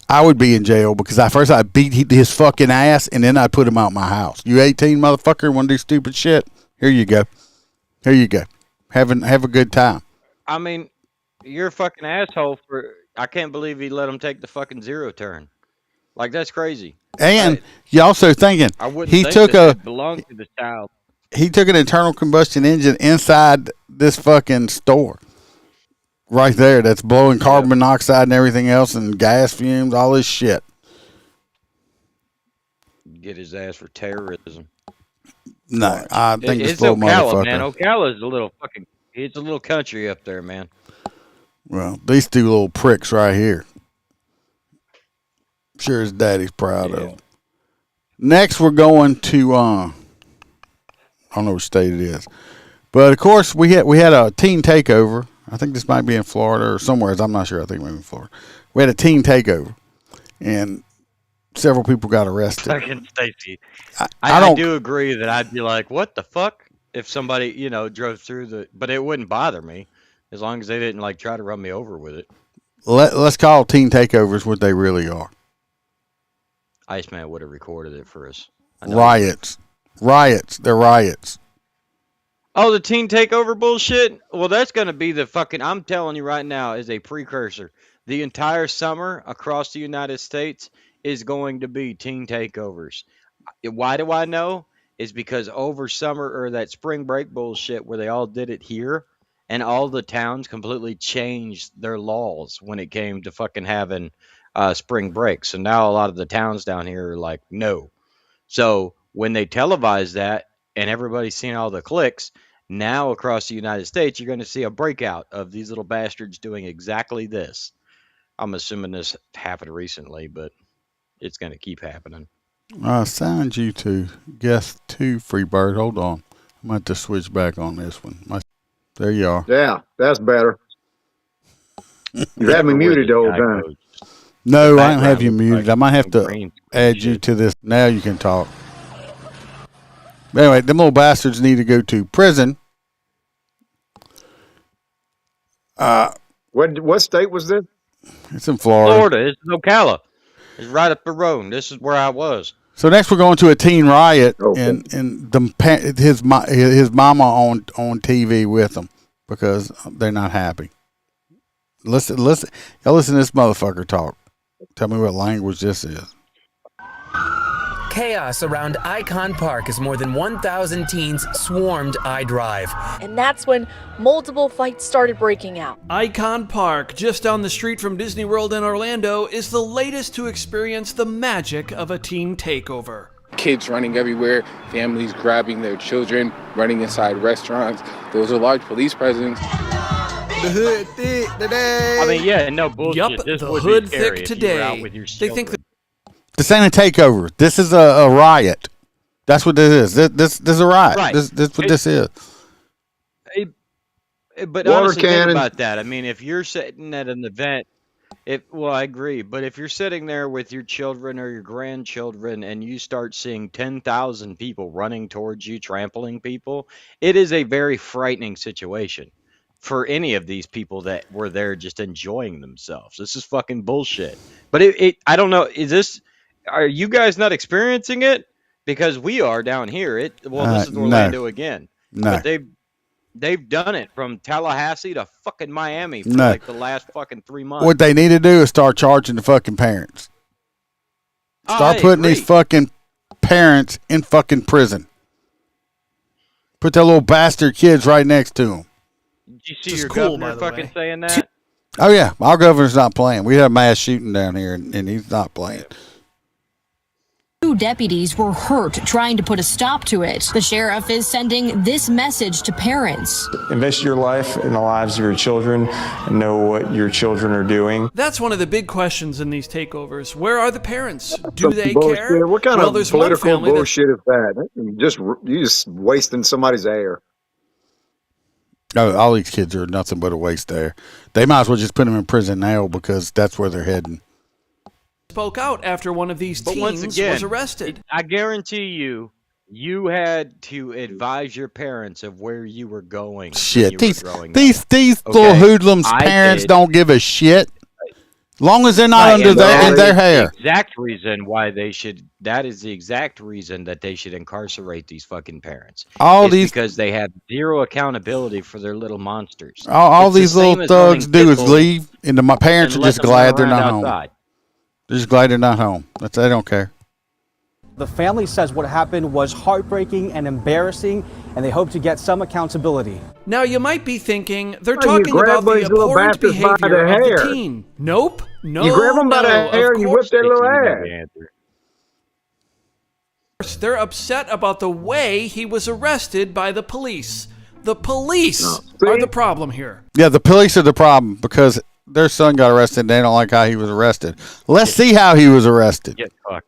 I would be in jail because first I beat his fucking ass and then I put him out my house. You 18 motherfucker want to do stupid shit? Here you go. Here you go. Have a good time. I mean, you're a fucking asshole I can't believe he let him take the fucking zero turn. Like, that's crazy. And you also thinking I wouldn't think that belonged to the child. He took an internal combustion engine inside this fucking store. Right there, that's blowing carbon monoxide and everything else and gas fumes, all this shit. Get his ass for terrorism. No, I think it's little Ocala, motherfucker. man. Ocala's it's a little country up there, man. Well, these two little pricks right here. Sure his daddy's proud of him. Next, we're going to, I don't know which state it is. But, of course, we had a teen takeover. I think this might be in Florida or somewhere. I'm not sure. I think maybe in Florida. We had a teen takeover, and several people got arrested. Fucking Stacey. I do agree that I'd be like, what the fuck? If somebody, drove through but it wouldn't bother me as long as they didn't, try to run me over with it. Let's call teen takeovers what they really are. Iceman would have recorded it for us. Riots. They're riots. Oh, the teen takeover bullshit? Well, that's going to be I'm telling you right now, as a precursor, the entire summer across the United States is going to be teen takeovers. Why do I know? Is because over summer or that spring break bullshit where they all did it here and all the towns completely changed their laws when it came to fucking having spring break. So now a lot of the towns down here are like, no. So when they televise that and everybody's seeing all the clicks, now across the United States, you're going to see a breakout of these little bastards doing exactly this. I'm assuming this happened recently, but it's going to keep happening. I assigned you to guest 2, Freebird. Hold on. I might have to switch back on this one. There you are. Yeah, that's better. You had me muted the whole time. No, I don't have you muted. I might have to add you to this. Now you can talk. Anyway, them little bastards need to go to prison. What state was this? It's in Florida. Florida. It's in Ocala. It's right up the road. This is where I was. So next we're going to a teen riot, and his mama on TV with him because they're not happy. Listen, y'all listen to this motherfucker talk. Tell me what language this is. Chaos around Icon Park as more than 1,000 teens swarmed I-Drive. And that's when multiple fights started breaking out. Icon Park, just down the street from Disney World in Orlando, is the latest to experience the magic of a teen takeover. Kids running everywhere, families grabbing their children, running inside restaurants. There was a large police presence. The hood thick today. I mean, yeah, no bullshit. Yup, this the would hood be scary thick if you were out today. with your They think This ain't a takeover. This is a riot. That's what this is. This is a riot. Right. This what this is. But Water honestly, think cannon. about that. I mean, if you're sitting at an event, I agree. But if you're sitting there with your children or your grandchildren and you start seeing 10,000 people running towards you, trampling people, it is a very frightening situation for any of these people that were there just enjoying themselves. This is fucking bullshit. But I don't know. Are you guys not experiencing it? Because we are down here. This is Orlando again. No. But they've done it from Tallahassee to fucking Miami for the last fucking 3 months. What they need to do is start charging the fucking parents. Start putting these fucking parents in fucking prison. Put their little bastard kids right next to them. Did you see Which is your cool, by governor the fucking way. saying that? Oh yeah, our governor's not playing. We had a mass shooting down here, and he's not playing. 2 deputies were hurt trying to put a stop to it. The sheriff is sending this message to parents. Invest your life in the lives of your children and know what your children are doing. That's one of the big questions in these takeovers. Where are the parents? Do they bullshit. care? What kind Well, of there's one political family that bullshit is that? You just wasting somebody's air. No, all these kids are nothing but a waste there. They might as well just put them in prison now because that's where they're heading. spoke out after one of these But once teens again, was arrested. I guarantee you had to advise your parents of where you were going. Shit, when you these were growing these up. these Okay? little hoodlums' I parents did. don't give a shit. Long as they're not Right, under and their that in their is the hair. exact reason why they should. That is the exact reason that they should incarcerate these fucking parents. All It's these because they have zero accountability for their little monsters. all It's the these little same as thugs owning do pit is bulls leave, and my parents and are let just them run glad they're around not home. outside. They're just glad they're not home. They don't care. The family says what happened was heartbreaking and embarrassing, and they hope to get some accountability. Now, you might be thinking they're Oh, you talking grab about the these little abhorrent bastards by behavior the of the hair. teen. Nope. No, You grab them by no, the hair of and you course whip their they little can. ass. They're upset about the way he was arrested by the police. The police are the problem here. Yeah, the police are the problem because their son got arrested and they don't like how he was arrested. Let's see how he was arrested. Get fucked.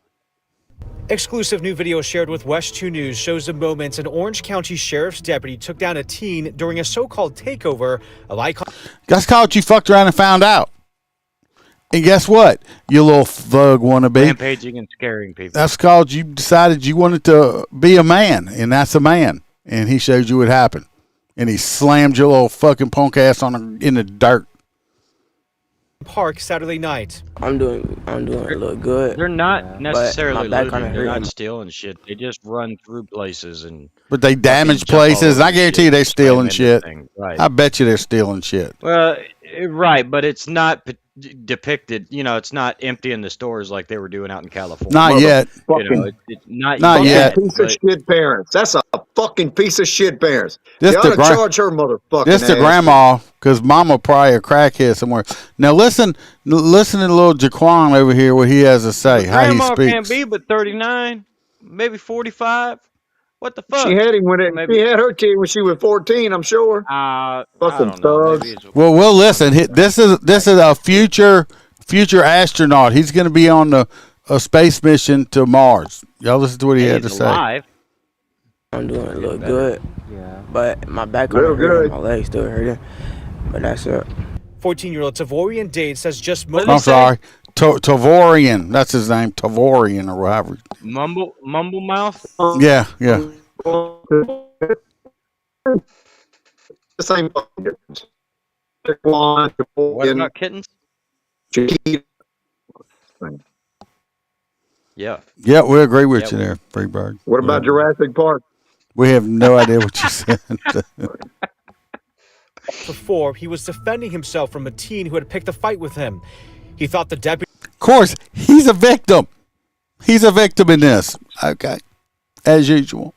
Exclusive new video shared with West 2 News shows the moments an Orange County Sheriff's deputy took down a teen during a so-called takeover of Icon. That's called you fucked around and found out. And guess what, you little thug wannabe? Rampaging and scaring people. That's called you decided you wanted to be a man, and that's a man. And he showed you what happened. And he slammed your little fucking punk ass in the dirt. Park Saturday night. I'm doing a little good. They're not necessarily but my back looting. kinda They're hurting. not stealing shit. They just run through places and. But they damage jump all places, and over I guarantee shit you they're and slam stealing into shit. things. Right. I bet you they're stealing shit. Well, right, but it's not depicted. You know, it's not emptying the stores like they were doing out in California. Not yet. You know, it's not Not yet. Piece of shit parents. That's a fucking piece of shit parents. This They ought the to gra- charge her motherfucking This the ass. grandma, because mama probably a crackhead somewhere. Now listen to little Jaquan over here, what he has to say, how he Grandma speaks. can't be but 39, maybe 45. What the fuck? She had him when she had her kid when she was 14, I'm sure. Fucking thugs. Well, we'll listen. This is a future astronaut. He's going to be on a space mission to Mars. Y'all listen to what he had to say. Alive. I'm doing a little good. Yeah. But my back Real kinda hurting, good. my legs still hurting. But that's it. 14-year-old Tavorian Dade says just I'm moments. sorry. Tavorian. That's his name. Tavorian or whatever. Mumble mouth. Yeah. The same fucking difference. What about kittens? Yeah. Yeah, we agree with you there, Freebird. What about Jurassic Park? We have no idea what you said. Before, he was defending himself from a teen who had picked a fight with him. He thought the deputy Of course, he's a victim. He's a victim in this. Okay. As usual.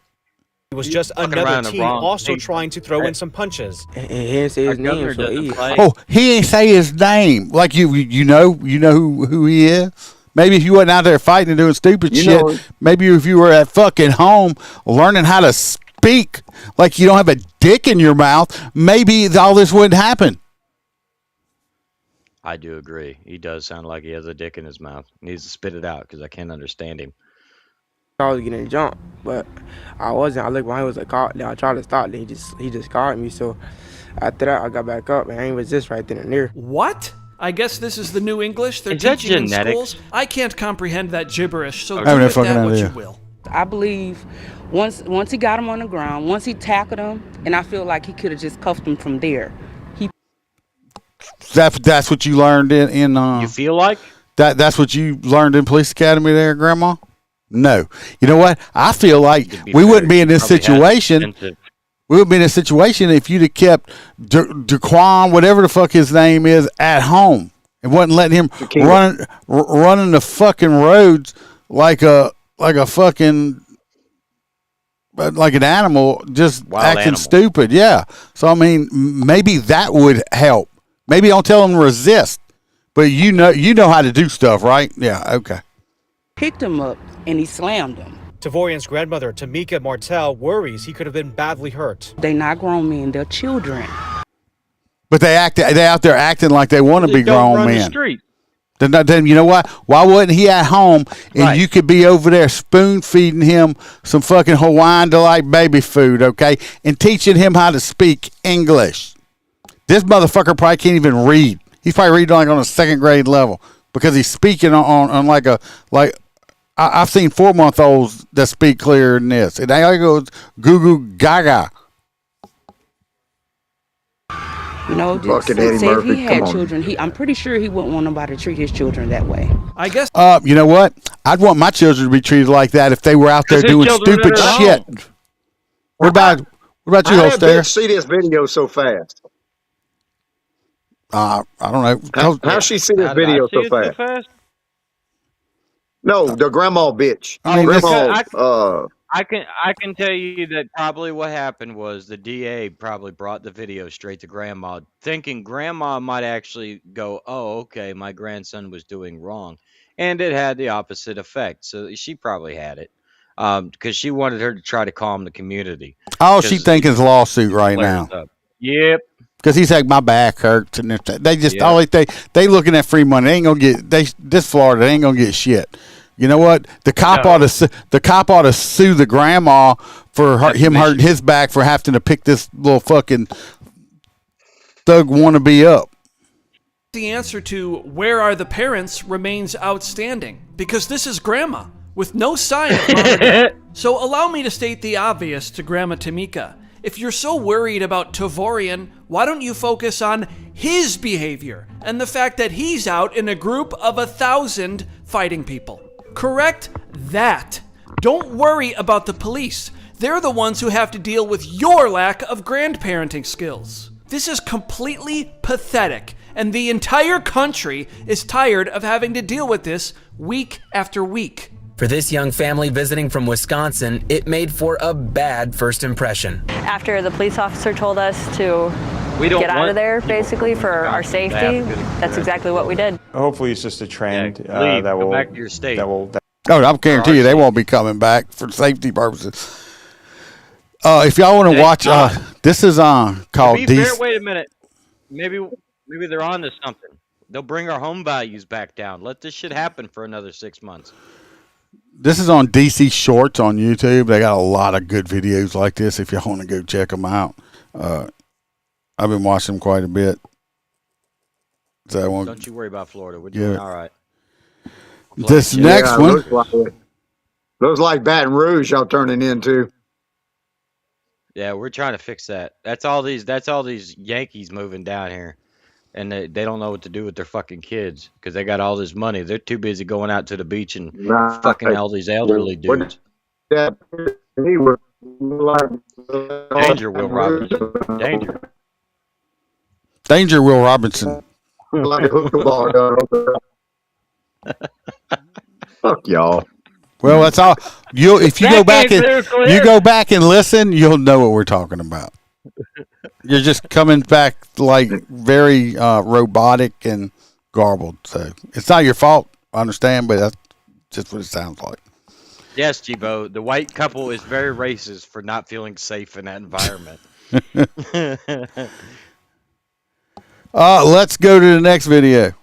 was just Fucking another around the teen wrong also people. trying to throw in some punches. He didn't say his Our governor name, so doesn't he. play. Oh, he ain't say his name. Like you know who he is. Maybe if you wasn't out there fighting and doing stupid You shit, know- maybe if you were at fucking home learning how to speak like you don't have a dick in your mouth, maybe all this wouldn't happen. I do agree. He does sound like he has a dick in his mouth. He needs to spit it out because I can't understand him. I was getting jumped, but I wasn't. I looked behind, was a car. Then I tried to stop. Then he just caught me. So after that, I got back up and I ain't resist right then and there. What? I guess this is the new English they're Is that teaching in genetics? schools. I can't comprehend that gibberish, so I do have no with fucking that what idea. you will. I believe once he got him on the ground, once he tackled him, and I feel like he could have just cuffed him from there. That's what you learned in You feel like? that's what you learned in police academy there, Grandma? No. You know what? I feel like we wouldn't be in this situation. We would be in a situation if you'd have kept Daquan, whatever the fuck his name is, at home and wasn't letting him running the fucking roads like a fucking like an animal, just Wild acting animal. stupid. Yeah. So I mean, maybe that would help. Maybe don't tell them to resist, but you know how to do stuff, right? Yeah. Okay. Picked him up and he slammed him. Tavorian's grandmother, Tamika Martell, worries he could have been badly hurt. They not grown men, they're children. But they out there acting like they want to be Don't grown run the men. street. Then you know what? Why wasn't he at home and Right. you could be over there spoon feeding him some fucking Hawaiian Delight baby food, okay, and teaching him how to speak English? This motherfucker probably can't even read. He's probably reading like on a second grade level because he's speaking on like I've seen 4-month-olds that speak clearer than this. And I goes goo goo gaga. You know, just Fucking Eddie say if Murphy, he come had on. children, I'm pretty sure he wouldn't want nobody to treat his children that way. I guess. You know what? I'd want my children to be treated like that if they were out there 'Cause his doing children stupid are at shit. home. What about you, How did Holster? bitch see this video so fast? I don't know. How she see this How did I video see so it fast? fast? No, the grandma bitch. I mean, Grandma, I can tell you that probably what happened was the DA probably brought the video straight to grandma, thinking grandma might actually go, "Oh, okay, my grandson was doing wrong," and it had the opposite effect. So she probably had it because she wanted her to try to calm the community. All she thinking is lawsuit right Flares now. up. Yep. Because he's like, my back hurts, and if they just Yeah. all they looking at free money. They ain't gonna get this Florida. They ain't gonna get shit. You know what? The cop ought to sue the grandma for him hurting his back for having to pick this little fucking thug wannabe up. The answer to where are the parents remains outstanding because this is grandma with no sign of mom or dad. So allow me to state the obvious to Grandma Tamika. If you're so worried about Tavorian, why don't you focus on his behavior and the fact that he's out in a group of 1,000 fighting people? Correct that. Don't worry about the police. They're the ones who have to deal with your lack of grandparenting skills. This is completely pathetic, and the entire country is tired of having to deal with this week after week. For this young family visiting from Wisconsin, it made for a bad first impression. After the police officer told us to We don't get out want of there, people basically, for our Wisconsin to safety, have good that's experience. exactly what we did. Hopefully, it's just a trend leave. that Go will back to your state. Oh, I guarantee you they won't be coming back for safety purposes. If y'all want to watch, this is called To be fair, DC. wait a minute. Maybe they're on to something. They'll bring our home values back down. Let this shit happen for another 6 months. This is on DC Shorts on YouTube. They got a lot of good videos like this. If y'all want to go check them out, I've been watching them quite a bit. So I won't. Don't you worry about Florida. We're doing all right. This next one. Looks like Baton Rouge y'all turning into. Yeah, we're trying to fix that. That's all these Yankees moving down here, and they don't know what to do with their fucking kids because they got all this money. They're too busy going out to the beach and fucking all these elderly dudes. Danger, Will Robinson. Danger. Danger, Will Robinson. Like a hookah bar. Fuck y'all. Well, that's all. If you go back and listen, you'll know what we're talking about. You're just coming back like very robotic and garbled. So it's not your fault. I understand, but that's just what it sounds like. Yes, Chibo. The white couple is very racist for not feeling safe in that environment. Let's go to the next video.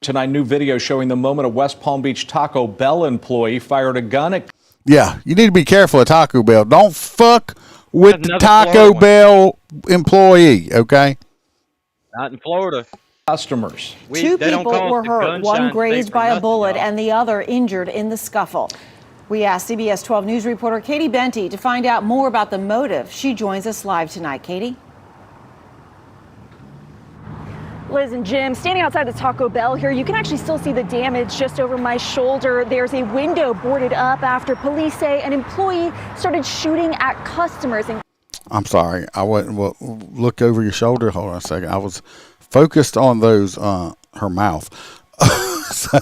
Tonight, new video showing the moment a West Palm Beach Taco Bell employee fired a gun at. Yeah, you need to be careful at Taco Bell. Don't fuck with the Another Taco Florida Bell employee, okay? Not in Florida. Customers. Two people were hurt, one grazed by a bullet and the other injured in the scuffle. We asked CBS 12 News reporter Katie Benty to find out more about the motive. She joins us live tonight. Katie? Liz and Jim, standing outside the Taco Bell here, you can actually still see the damage just over my shoulder. There's a window boarded up after police say an employee started shooting at customers. I'm sorry. I wouldn't look over your shoulder. Hold on a second. I was focused on those, her mouth. So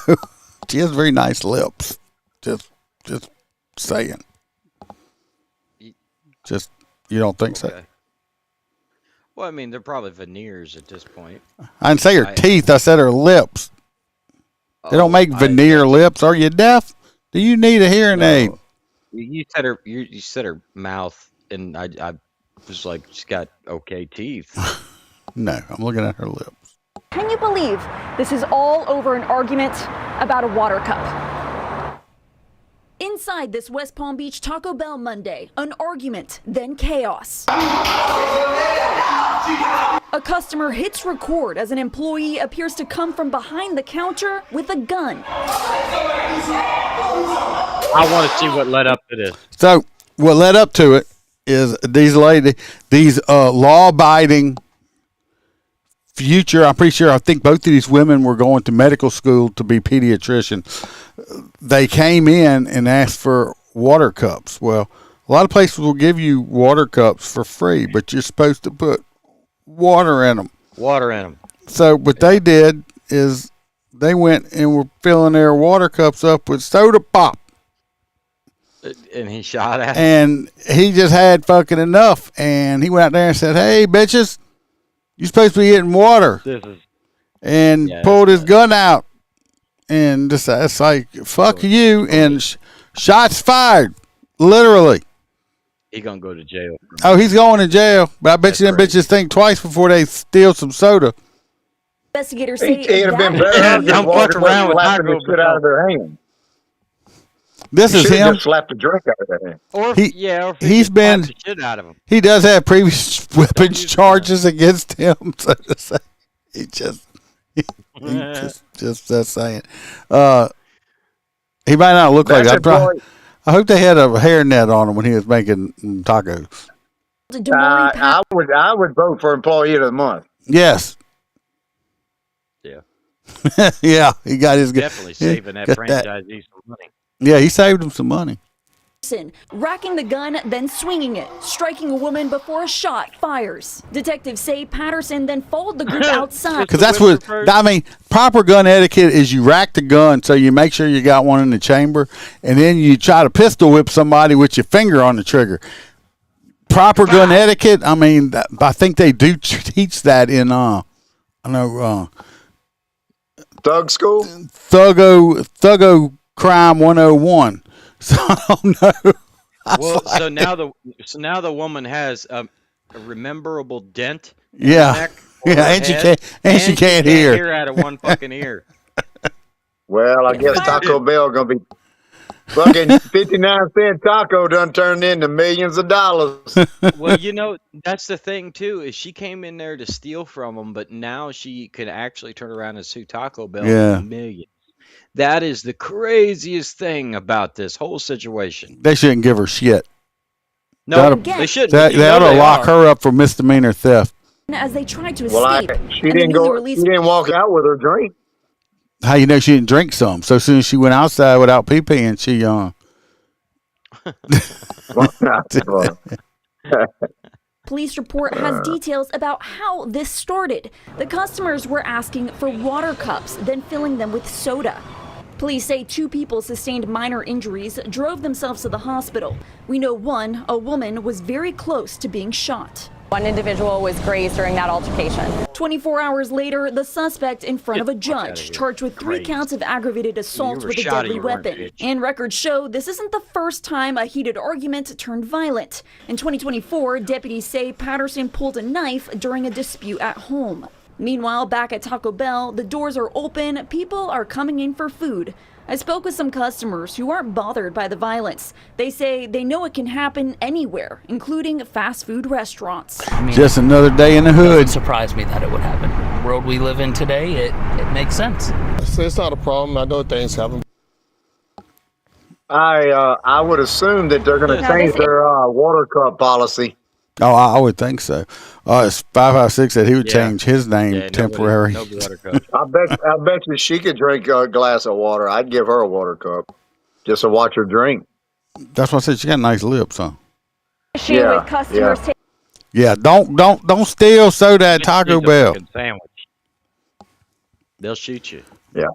she has very nice lips. Just Just saying. Just, you don't think so? Well, I mean, they're probably veneers at this point. I didn't say her teeth. I said her lips. They don't make veneer lips. Are you deaf? Do you need a hearing aid? You said her. You said her mouth, and I was like, she's got okay teeth. No, I'm looking at her lips. Can you believe this is all over an argument about a water cup? Inside this West Palm Beach Taco Bell Monday, an argument, then chaos. A customer hits record as an employee appears to come from behind the counter with a gun. I want to see what led up to this. So what led up to it is these law-abiding future. I'm pretty sure. I think both of these women were going to medical school to be pediatricians. They came in and asked for water cups. Well, a lot of places will give you water cups for free, but you're supposed to put water in them. So what they did is they went and were filling their water cups up with soda pop. And he shot at him. And he just had fucking enough. And he went out there and said, "Hey, bitches, you're supposed to be getting water." And pulled his gun out. And just, it's like, fuck you. And shots fired. Literally. He gonna go to jail. Oh, he's going to jail. But I bet you them bitches think twice before they steal some soda. Investigators say It'd have been better just walking around with slapping the shit out of their hand. This is him. Just slapped a drink out of their hand. Or he's been the shit out of him. He does have previous weapons charges against him. So to say, he just saying. He might not look like that. I hope they had a hairnet on him when he was making tacos. I would vote for Employee of the Month. Yes. Yeah. Yeah, he got his definitely saving that franchisee some money. Yeah, he saved him some money. Racking the gun, then swinging it, striking a woman before a shot fires. Detectives say Patterson then followed the group outside. Because that's what, I mean, proper gun etiquette is you rack the gun so you make sure you got one in the chamber, and then you try to pistol whip somebody with your finger on the trigger. Proper gun etiquette, I mean, I think they do teach that in, Thug school? Thuggo Crime 101. So I don't know. So now the woman has a rememberable dent. In Yeah, her neck and she can't hear out of one fucking ear. Well, I guess Taco Bell gonna be fucking 59-cent taco done turned into millions of dollars. Well, that's the thing too, is she came in there to steal from them, but now she can actually turn around and sue Taco Bell for millions. That is the craziest thing about this whole situation. They shouldn't give her shit. No, they shouldn't. They ought to lock her up for misdemeanor theft. As they tried to She escape. didn't walk out with her drink. How you know she didn't drink some? So soon as she went outside without pee-peeing, she Police report has details about how this started. The customers were asking for water cups, then filling them with soda. Police say 2 people sustained minor injuries, drove themselves to the hospital. We know one, a woman, was very close to being shot. One individual was grazed during that altercation. 24 hours later, the suspect in front of a judge, charged with 3 counts of aggravated assault with a deadly weapon. And records show this isn't the first time a heated argument turned violent. In 2024, deputies say Patterson pulled a knife during a dispute at home. Meanwhile, back at Taco Bell, the doors are open, people are coming in for food. I spoke with some customers who aren't bothered by the violence. They say they know it can happen anywhere, including fast food restaurants. Just another day in the hood. It doesn't surprise me that it would happen. The world we live in today, it makes sense. It's not a problem. I know things happen. I would assume that they're going to change their water cup policy. Oh, I would think so. It's 556 said he would change his name temporary. I bet you she could drink a glass of water. I'd give her a water cup just to watch her drink. That's why I said she got nice lips, huh? With customers don't steal soda at Taco Bell. Sandwich. They'll shoot you. Yeah.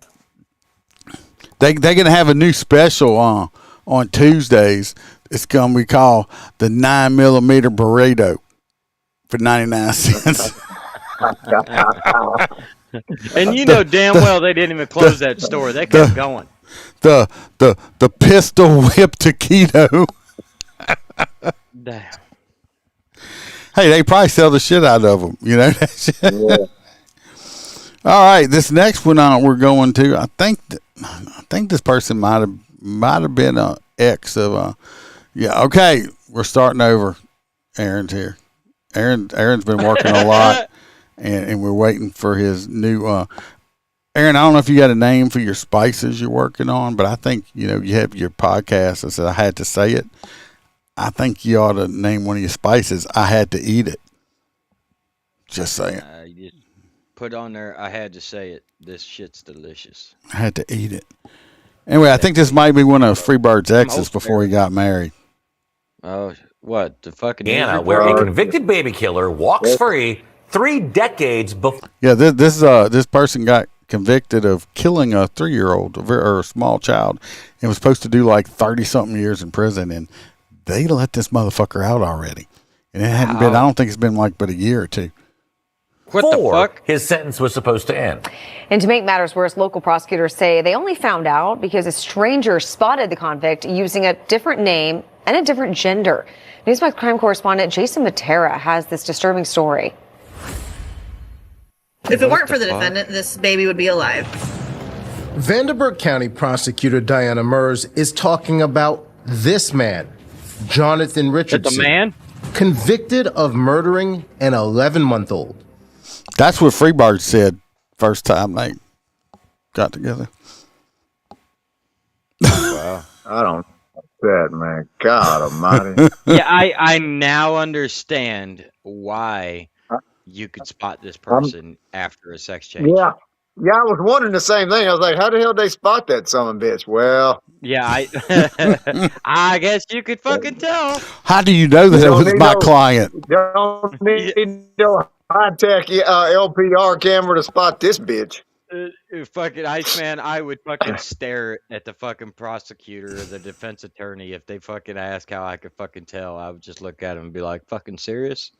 They're gonna have a new special on Tuesdays. It's going to be called the 9mm burrito for 99 cents. And you know damn well they didn't even close that store. They kept going. The pistol whip taquito. Damn. Hey, they probably sell the shit out of them. You know that shit? Yeah. All right, this next one we're going to. I think this person might have been an ex of. Yeah. Okay, we're starting over. Aaron's here. Aaron's been working a lot, and we're waiting for his new. Aaron, I don't know if you got a name for your spices you're working on, but I think you have your podcast. I said I had to say it. I think you ought to name one of your spices. I had to eat it. Just saying. You just put on there. I had to say it. This shit's delicious. I had to eat it. Anyway, I think this might be one of Freebird's exes before he got married. Oh, what the fucking Indiana, where a convicted baby killer walks free 3 decades before. Yeah, this person got convicted of killing a 3-year-old or a small child, and was supposed to do like 30-something years in prison, and they let this motherfucker out already. And it hadn't been. I don't think it's been like but a year or two. What the fuck? His sentence was supposed to end. And to make matters worse, local prosecutors say they only found out because a stranger spotted the convict using a different name and a different gender. Newsmax crime correspondent Jason Matera has this disturbing story. If it weren't for the defendant, this baby would be alive. Vanderburgh County prosecutor Diana Mers is talking about this man, Jonathan Richardson. The man? Convicted of murdering an 11-month-old. That's what Freebird said first time they got together. Wow. I don't like that, man. God almighty. Yeah, I now understand why you could spot this person after a sex change. Yeah. Yeah, I was wondering the same thing. I was like, how the hell did they spot that son of a bitch? Well, yeah, I guess you could fucking tell. How do you know that it was my client? Don't need no high-tech LPR camera to spot this bitch. Fucking Iceman, I would fucking stare at the fucking prosecutor or the defense attorney if they fucking ask how I could fucking tell. I would just look at him and be like, fucking serious?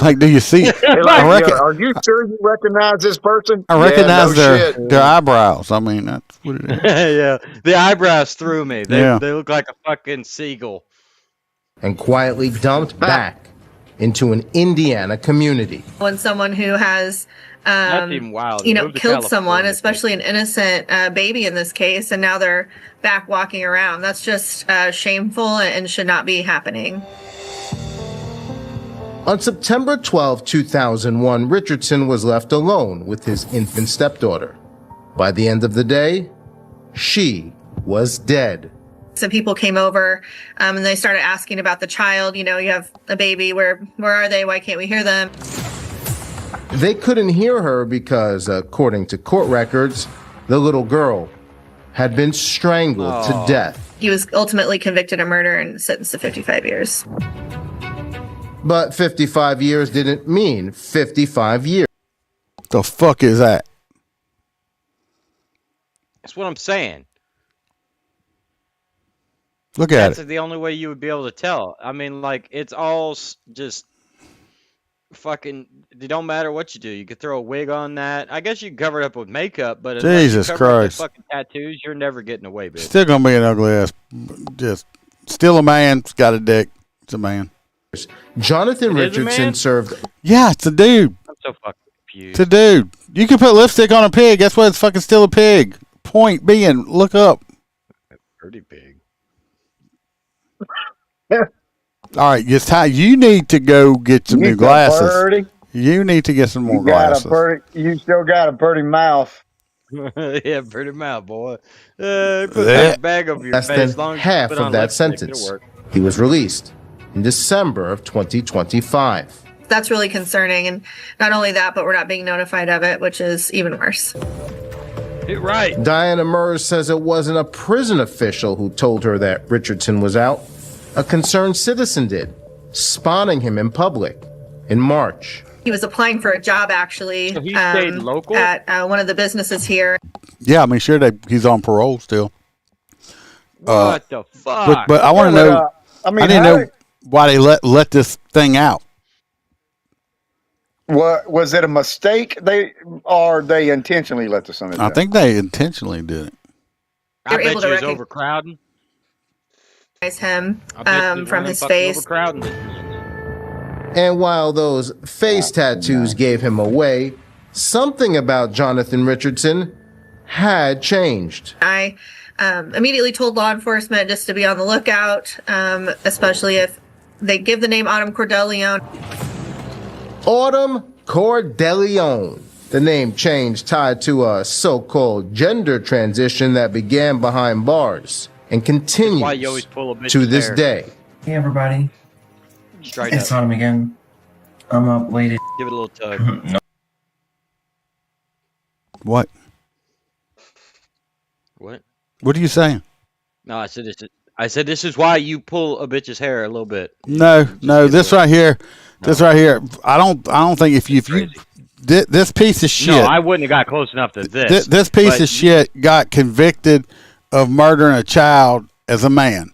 Like, do you see? Like, are you sure you recognize this person? I recognize their eyebrows. I mean, that's what it is. Yeah, the eyebrows threw me. They look like a fucking seagull. And quietly dumped back into an Indiana community. When someone who has, That's even wild. killed someone, especially an innocent baby in this case, and now they're back walking around. That's just shameful and should not be happening. On September 12, 2001, Richardson was left alone with his infant stepdaughter. By the end of the day, she was dead. Some people came over and they started asking about the child. You have a baby. Where are they? Why can't we hear them? They couldn't hear her because, according to court records, the little girl had been strangled to death. He was ultimately convicted of murder and sentenced to 55 years. But 55 years didn't mean 55 years. The fuck is that? That's what I'm saying. Look at That's the only way you would be able to tell. I mean, like, it's all just fucking. It don't matter what you do. You could throw a wig on that. I guess you can cover it up with makeup, but unless Jesus you cover up with Christ. fucking tattoos, you're never getting away, bitch. Still gonna be an ugly ass. Just still a man. It's got a dick. It's a man. Jonathan Richardson served. Yeah, it's a dude. I'm so fucking confused. It's a dude. You can put lipstick on a pig. That's why it's fucking still a pig. Point being, look up. Pretty pig. All right, it's time. You need to go get some new glasses. You need to get some more glasses. You still got a pretty mouth. Yeah, pretty mouth, boy. Put that bag over your Less face. than As long as you half put of on that lipstick, sentence. it'll work. He was released in December of 2025. That's really concerning. And not only that, but we're not being notified of it, which is even worse. You're right. Diana Mers says it wasn't a prison official who told her that Richardson was out. A concerned citizen did, spotting him in public in March. He was applying for a job, actually, So he stayed local? at one of the businesses here. Yeah, I mean, sure, he's on parole still. What the fuck? But I want to know. I mean, I didn't know why they let this thing out. What was it a mistake? They intentionally let the son. I think they intentionally did it. I They're able bet to you it's overcrowding. Him I bet you from one his fucking face. Overcrowding. And while those face tattoos gave him away, something about Jonathan Richardson had changed. I immediately told law enforcement just to be on the lookout, especially if they give the name Autumn Cordeleone. Autumn Cordeleone, the name change tied to a so-called gender transition that began behind bars and continues why you always pull a bitch's to this hair. day. Hey everybody, Straight it's up. Autumn again. I'm up late. Give it a little tug. No. What? What? What are you saying? No, I said this. I said this is why you pull a bitch's hair a little bit. No. This right here. This right here. I don't think if you this piece of shit. No, I wouldn't have got close enough to this. This piece of shit got convicted of murdering a child as a man.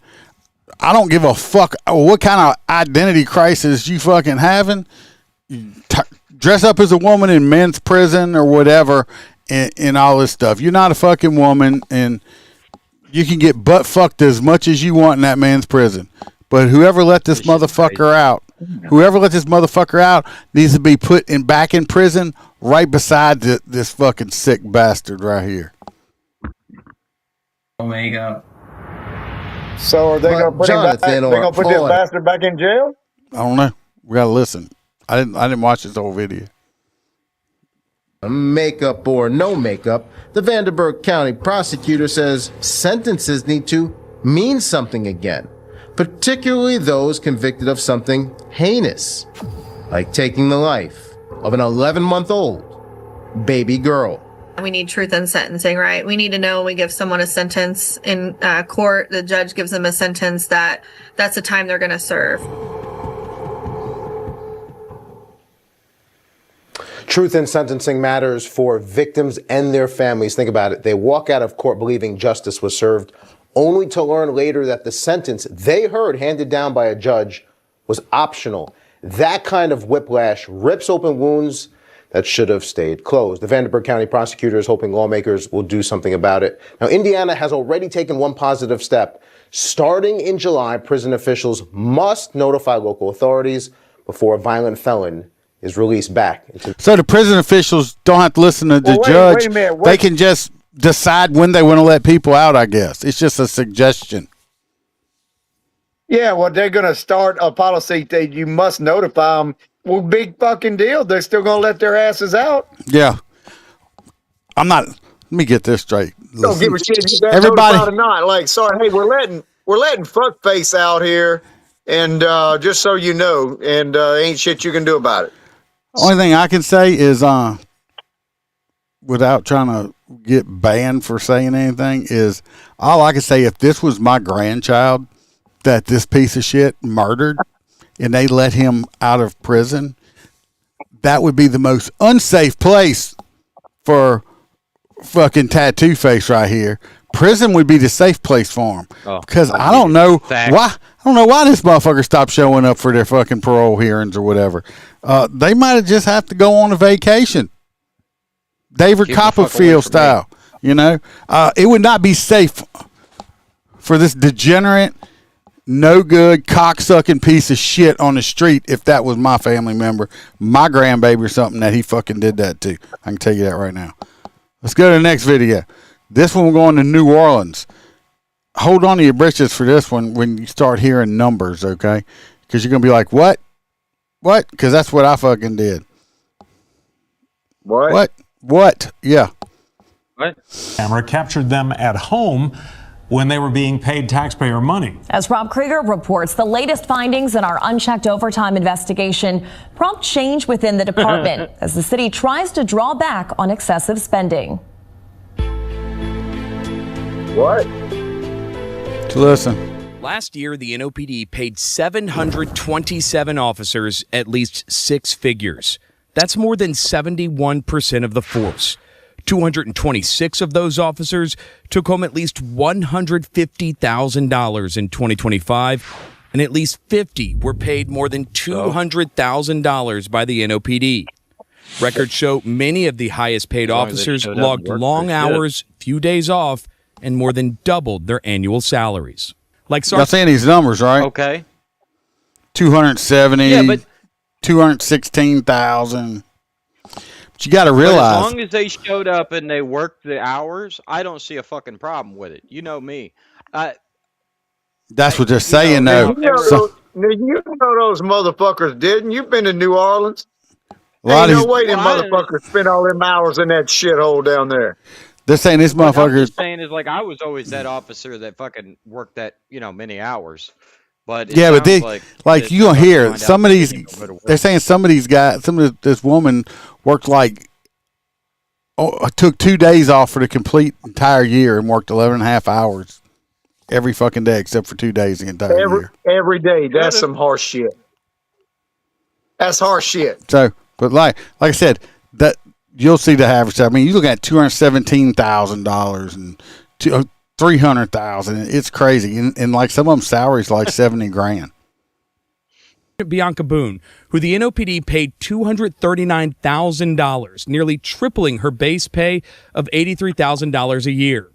I don't give a fuck what kind of identity crisis you fucking having. Dress up as a woman in men's prison or whatever and all this stuff. You're not a fucking woman and you can get butt fucked as much as you want in that man's prison. But whoever let this motherfucker out, needs to be put back in prison right beside this fucking sick bastard right here. Omega. So are they going to put him back? They going to put this bastard back in jail? I don't know. We gotta listen. I didn't watch this whole video. Makeup or no makeup, the Vanderburgh County prosecutor says sentences need to mean something again, particularly those convicted of something heinous, like taking the life of an 11-month-old baby girl. We need truth in sentencing, right? We need to know when we give someone a sentence in court, the judge gives them a sentence that's the time they're going to serve. Truth in sentencing matters for victims and their families. Think about it. They walk out of court believing justice was served, only to learn later that the sentence they heard handed down by a judge was optional. That kind of whiplash rips open wounds that should have stayed closed. The Vanderburgh County prosecutor is hoping lawmakers will do something about it. Now, Indiana has already taken one positive step. Starting in July, prison officials must notify local authorities before a violent felon is released back. So the prison officials don't have to listen to the judge. Wait a minute. They can just decide when they want to let people out, I guess. It's just a suggestion. Yeah, well, they're going to start a policy that you must notify them. Well, big fucking deal. They're still going to let their asses out. Yeah. I'm not. Let me get this straight. Don't give a shit if you got Everybody, notified or not. Like, sorry, hey, we're letting fuckface out here, and just so you know, and ain't shit you can do about it. only thing I can say is, without trying to get banned for saying anything, is all I can say, if this was my grandchild that this piece of shit murdered and they let him out of prison, that would be the most unsafe place for fucking tattoo face right here. Prison would be the safe place for him. Because I don't know why. I don't know why this motherfucker stopped showing up for their fucking parole hearings or whatever. They might have just have to go on a vacation, David Copperfield style. You know, it would not be safe for this degenerate, no good, cocksucking piece of shit on the street if that was my family member, my grandbaby or something that he fucking did that to. I can tell you that right now. Let's go to the next video. This one we're going to New Orleans. Hold on to your britches for this one when you start hearing numbers, okay? Because you're going to be like, what? What? Because that's what I fucking did. What? What? Yeah. What? Camera captured them at home when they were being paid taxpayer money. As Rob Krieger reports, the latest findings in our unchecked overtime investigation prompt change within the department as the city tries to draw back on excessive spending. What? Listen. Last year, the NOPD paid 727 officers at least 6 figures. That's more than 71% of the force. 226 of those officers took home at least $150,000 in 2025, and at least 50 were paid more than $200,000 by the NOPD. Records show many of the highest paid officers logged long hours, few days off, and more than doubled their annual salaries. Like Y'all seeing these numbers, right? Okay. 270, Yeah, but 216,000. But you got to But realize, as long as they showed up and they worked the hours, I don't see a fucking problem with it. You know me. that's what they're saying, Now, though. you know, So, you know those motherfuckers didn't. You've been to New Orleans. a lot Ain't of no these, way them motherfuckers spent all them hours in that shithole down there. they're saying this What I'm motherfucker. just saying is, like, I was always that officer that fucking worked that, many hours. But it Yeah, but sounds they like you gonna about to hear find some out of they these. didn't even go to work. They're saying some of these guys, this woman worked like took 2 days off for the complete entire year and worked 11 and a half hours every fucking day except for 2 days the entire year. Every day. That's some horse shit. That's horse shit. So, but like I said, that you'll see the average. I mean, you look at $217,000 and $300,000. It's crazy, and like some of them salaries like $70,000. Bianca Boone, who the NOPD paid $239,000, nearly tripling her base pay of $83,000 a year.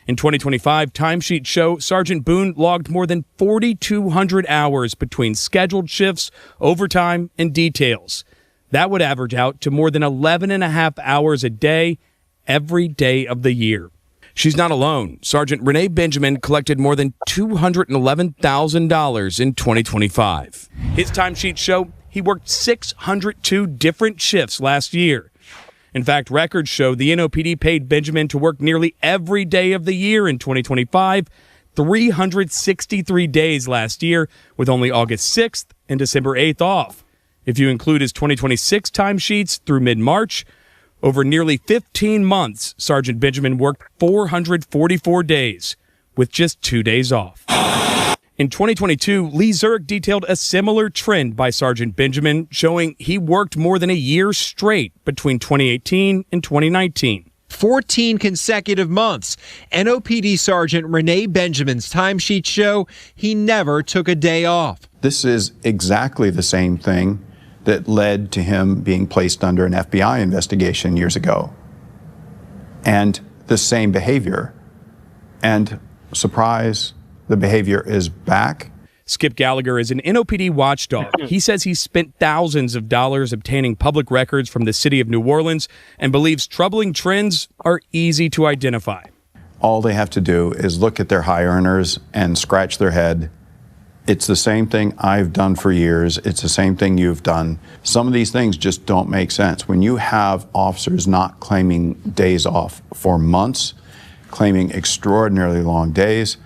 In 2025, timesheets show Sergeant Boone logged more than 4,200 hours between scheduled shifts, overtime, and details. That would average out to more than 11 and a half hours a day, every day of the year. She's not alone. Sergeant Renee Benjamin collected more than $211,000 in 2025. His timesheets show he worked 602 different shifts last year. In fact, records show the NOPD paid Benjamin to work nearly every day of the year in 2025, 363 days last year, with only August 6th and December 8th off. If you include his 2026 timesheets through mid-March, over nearly 15 months, Sergeant Benjamin worked 444 days, with just 2 days off. In 2022, Lee Zurich detailed a similar trend by Sergeant Benjamin, showing he worked more than a year straight between 2018 and 2019. 14 consecutive months. NOPD Sergeant Renee Benjamin's timesheets show he never took a day off. This is exactly the same thing that led to him being placed under an FBI investigation years ago. And the same behavior. And surprise, the behavior is back. Skip Gallagher is an NOPD watchdog. He says he spent thousands of dollars obtaining public records from the city of New Orleans and believes troubling trends are easy to identify. All they have to do is look at their high earners and scratch their head. It's the same thing I've done for years. It's the same thing you've done. Some of these things just don't make sense. When you have officers not claiming days off for months, claiming extraordinarily long days,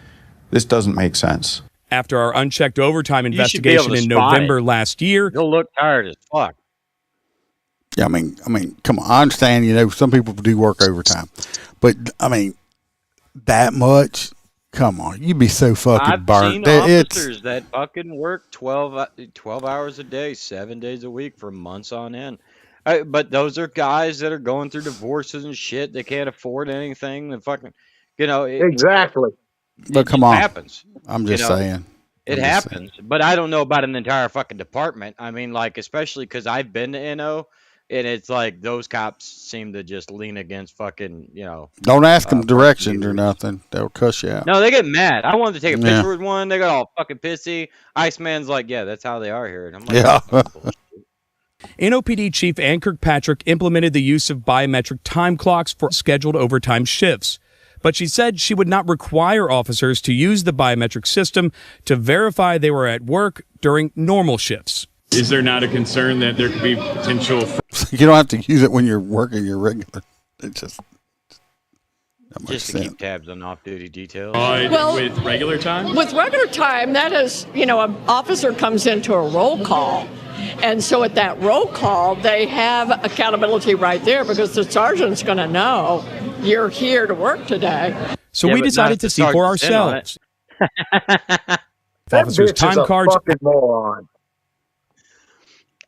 this doesn't make sense. After our unchecked overtime You should be able investigation to in spot November it. last year, You'll look tired as fuck. Yeah, I mean, come on. I understand, some people do work overtime, but I mean, that much. Come on, you'd be so fucking I've burnt. seen officers that fucking work 12 hours a day, 7 days a week for months on end. But those are guys that are going through divorces and shit. They can't afford anything. The fucking, Exactly. But come on, happens. I'm just saying. It happens, but I don't know about an entire fucking department. I mean, like, especially because I've been to NO, and it's like those cops seem to just lean against fucking, Don't ask them directions or nothing. They'll cuss you out. No, they get mad. I wanted to take a Yeah. picture with one. They got all fucking pissy. Iceman's like, yeah, that's how they are here. And I'm like, Yeah. NOPD Chief Ann Kirkpatrick implemented the use of biometric time clocks for scheduled overtime shifts. But she said she would not require officers to use the biometric system to verify they were at work during normal shifts. Is there not a concern that there could be potential? You don't have to use it when you're working your regular. It just just to keep tabs on off-duty details. With regular time? With regular time, that is, an officer comes into a roll call. And so at that roll call, they have accountability right there because the sergeant's going to know you're here to work today. So we decided to see for ourselves. Officers' time cards. Fucking moron.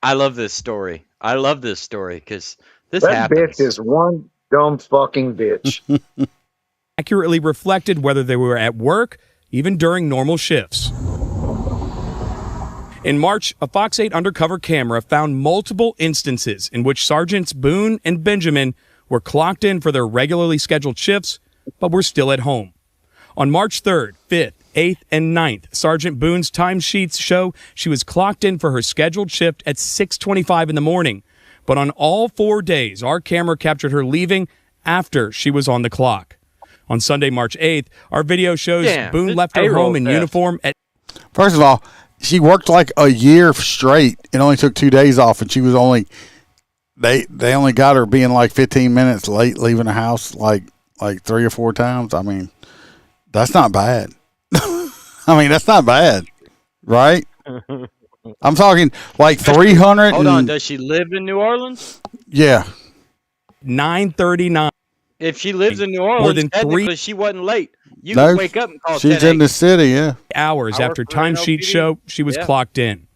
I love this story. Because this that happens. bitch is one Dumb fucking bitch. Accurately reflected whether they were at work, even during normal shifts. In March, a Fox 8 undercover camera found multiple instances in which Sergeants Boone and Benjamin were clocked in for their regularly scheduled shifts, but were still at home. On March 3rd, 5th, 8th, and 9th, Sergeant Boone's timesheets show she was clocked in for her scheduled shift at 6:25 in the morning. But on all 4 days, our camera captured her leaving after she was on the clock. On Sunday, March 8th, our video shows Boone left her home in uniform at... First of all, she worked like a year straight and only took 2 days off, and she was only... They only got her being like 15 minutes late leaving the house like 3 or 4 times. I mean, that's not bad. That's not bad, right? I'm talking like 300. Hold on, does she live in New Orleans? Yeah. 9:39. If she lives in New Orleans, More than technically she wasn't late. You No, can wake up and call she's 10 in the city, yeah. Hours after timesheet show, she was Yeah. clocked in.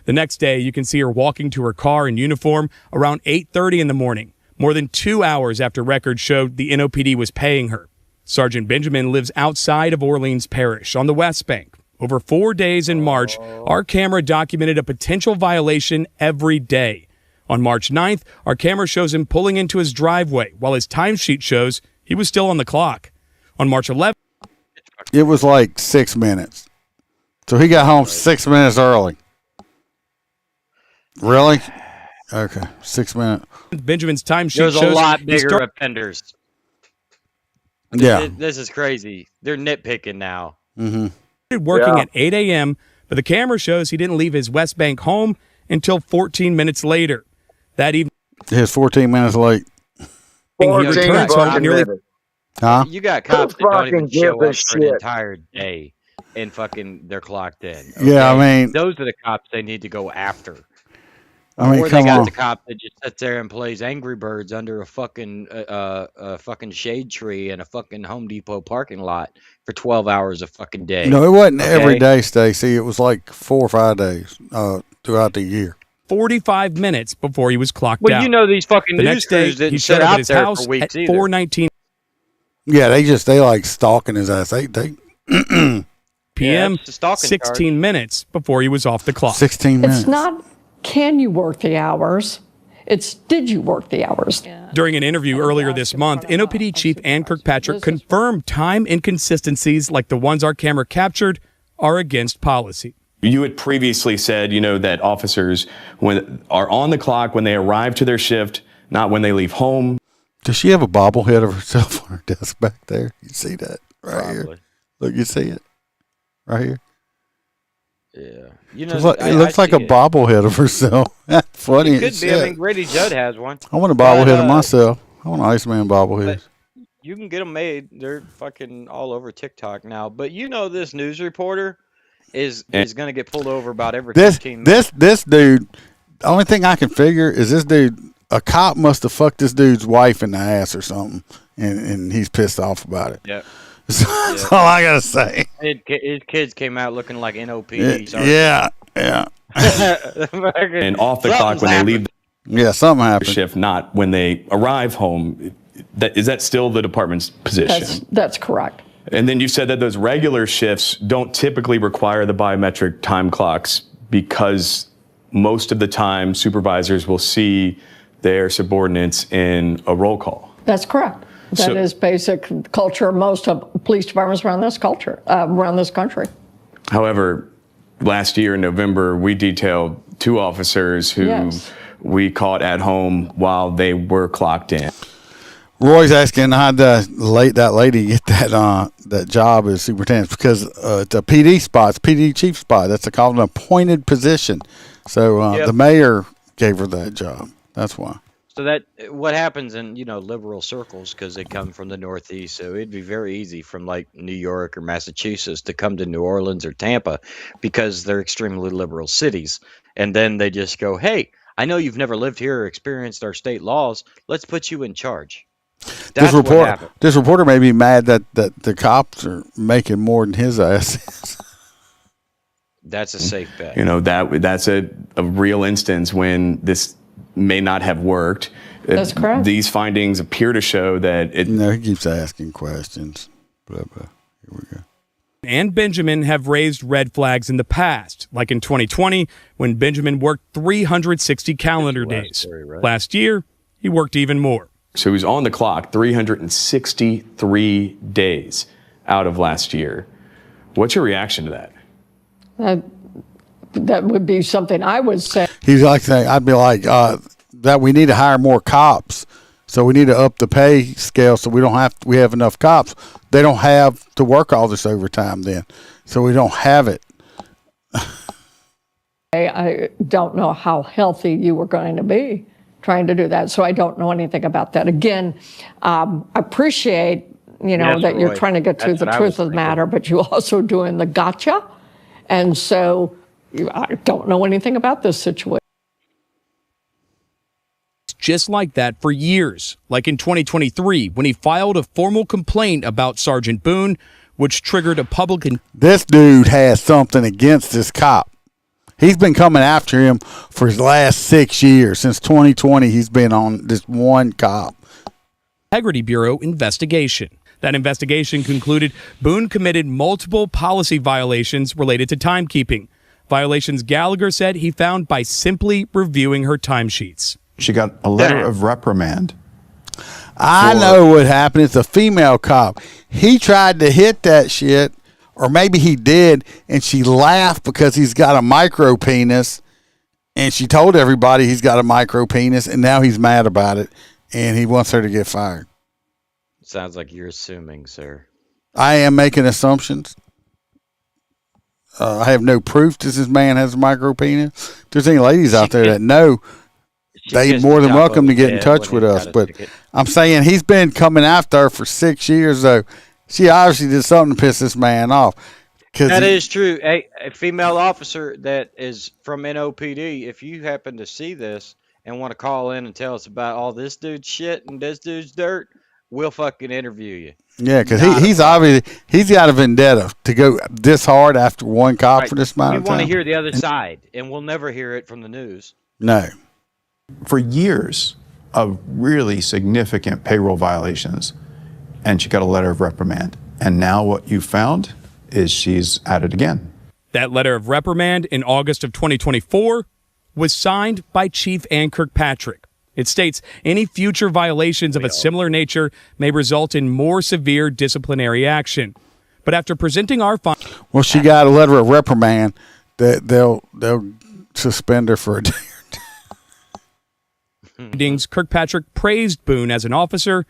The next day, you can see her walking to her car in uniform around 8:30 in the morning, more than 2 hours after records showed the NOPD was paying her. Sergeant Benjamin lives outside of Orleans Parish on the West Bank. Over 4 days in March, our camera documented a potential violation every day. On March 9th, our camera shows him pulling into his driveway, while his timesheet shows he was still on the clock. On March 11th, It was like 6 minutes. So he got home 6 minutes early. Really? Okay, 6 minutes. Benjamin's timesheet There's shows a lot he bigger started offenders. Yeah. This is crazy. They're nitpicking now. working at 8 a.m., but the camera shows he didn't leave his West Bank home until 14 minutes later. That evening, It's 14 minutes late. he returned home nearly... Huh? You got cops that don't even show up for an entire day and fucking they're clocked in. Yeah, I mean- those are the cops they need to go after. I mean, or come they got on. the cop that just sits there and plays Angry Birds under a fucking shade tree in a fucking Home Depot parking lot for 12 hours a fucking day. No, it wasn't every Okay? day, Stacy. It was like 4 or 5 days throughout the year. 45 minutes before he was clocked Well, out. you know these fucking The news next day, crews didn't he sit showed up out at his there house for weeks at either. 4:19 Yeah, they like stalking his ass. They p.m. it's a stalking 16 minutes before he was off the clock. 16 minutes. It's not, can you work the hours? It's, did you work the hours? During an interview earlier this month, NOPD Chief Ann Kirkpatrick confirmed time inconsistencies like the ones our camera captured are against policy. You had previously said, that officers are on the clock when they arrive to their shift, not when they leave home. Does she have a bobblehead of herself on her desk back there? You see that right here? Look, you see it right here. Yeah, It looks like a bobblehead of herself. That's funny. It could as be. shit. I mean, Grady Judd has one. I want a bobblehead of myself. I want an Iceman bobblehead. You can get them made. They're fucking all over TikTok now. But this news reporter is going to get pulled over about every 15 minutes. This dude. The only thing I can figure is this dude. A cop must have fucked this dude's wife in the ass or something, and he's pissed off about it. Yep. That's all I gotta say. His kids came out looking like NOPD. Yeah. And off the clock when they leave Yeah, something happened. shift, not when they arrive home. Is that still the department's position? That's correct. And then you said that those regular shifts don't typically require the biometric time clocks because most of the time supervisors will see their subordinates in a roll call. That's correct. That is basic culture of most of police departments around this country. However, last year in November, we detailed 2 officers who we caught at home while they were clocked in. Roy's asking how'd that lady get that job as superintendent because it's a PD spot, it's a PD chief spot. That's called an appointed position. So the mayor gave her that job. That's why. So that what happens in liberal circles because they come from the Northeast, so it'd be very easy from like New York or Massachusetts to come to New Orleans or Tampa because they're extremely liberal cities, and then they just go, "Hey, I know you've never lived here or experienced our state laws. Let's put you in charge." That's what happened. This reporter may be mad that the cops are making more than his ass is. That's a safe bet. That's a real instance when this may not have worked. That's correct. These findings appear to show that it. No, he keeps asking questions. Blah, blah. Here we go. And Benjamin have raised red flags in the past, like in 2020 when Benjamin worked 360 calendar days. Last year, he worked even more. So he was on the clock 363 days out of last year. What's your reaction to that? That would be something I would say. He's like saying, I'd be like, that we need to hire more cops. So we need to up the pay scale so we have enough cops. They don't have to work all this overtime then. So we don't have it. I don't know how healthy you were going to be trying to do that. So I don't know anything about that. Again, I appreciate, that you're trying to get to the truth of the matter, but you're also doing the gotcha. And so I don't know anything about this situation. Just like that for years, like in 2023 when he filed a formal complaint about Sergeant Boone, which triggered a public. This dude has something against this cop. He's been coming after him for his last 6 years. Since 2020, he's been on this one cop. Integrity Bureau investigation. That investigation concluded Boone committed multiple policy violations related to timekeeping. Violations Gallagher said he found by simply reviewing her timesheets. She got a letter of reprimand. I know what happened. It's a female cop. He tried to hit that shit, or maybe he did, and she laughed because he's got a micro penis, and she told everybody he's got a micro penis, and now he's mad about it, and he wants her to get fired. Sounds like you're assuming, sir. I am making assumptions. I have no proof that this man has a micro penis. If there's any ladies out there that know, they more than welcome to get in touch with us. But I'm saying he's been coming after her for 6 years, though. She obviously did something to piss this man off. That is true. A female officer that is from NOPD, if you happen to see this and want to call in and tell us about all this dude's shit and this dude's dirt, we'll fucking interview you. Yeah, because he's obviously he's got a vendetta to go this hard after one cop for this amount of time. We want to hear the other side, and we'll never hear it from the news. No. For years of really significant payroll violations, and she got a letter of reprimand. And now what you found is she's at it again. That letter of reprimand in August of 2024 was signed by Chief Ann Kirkpatrick. It states any future violations of a similar nature may result in more severe disciplinary action. But after presenting our findings, well, she got a letter of reprimand that they'll suspend her for a day. Kirkpatrick praised Boone as an officer,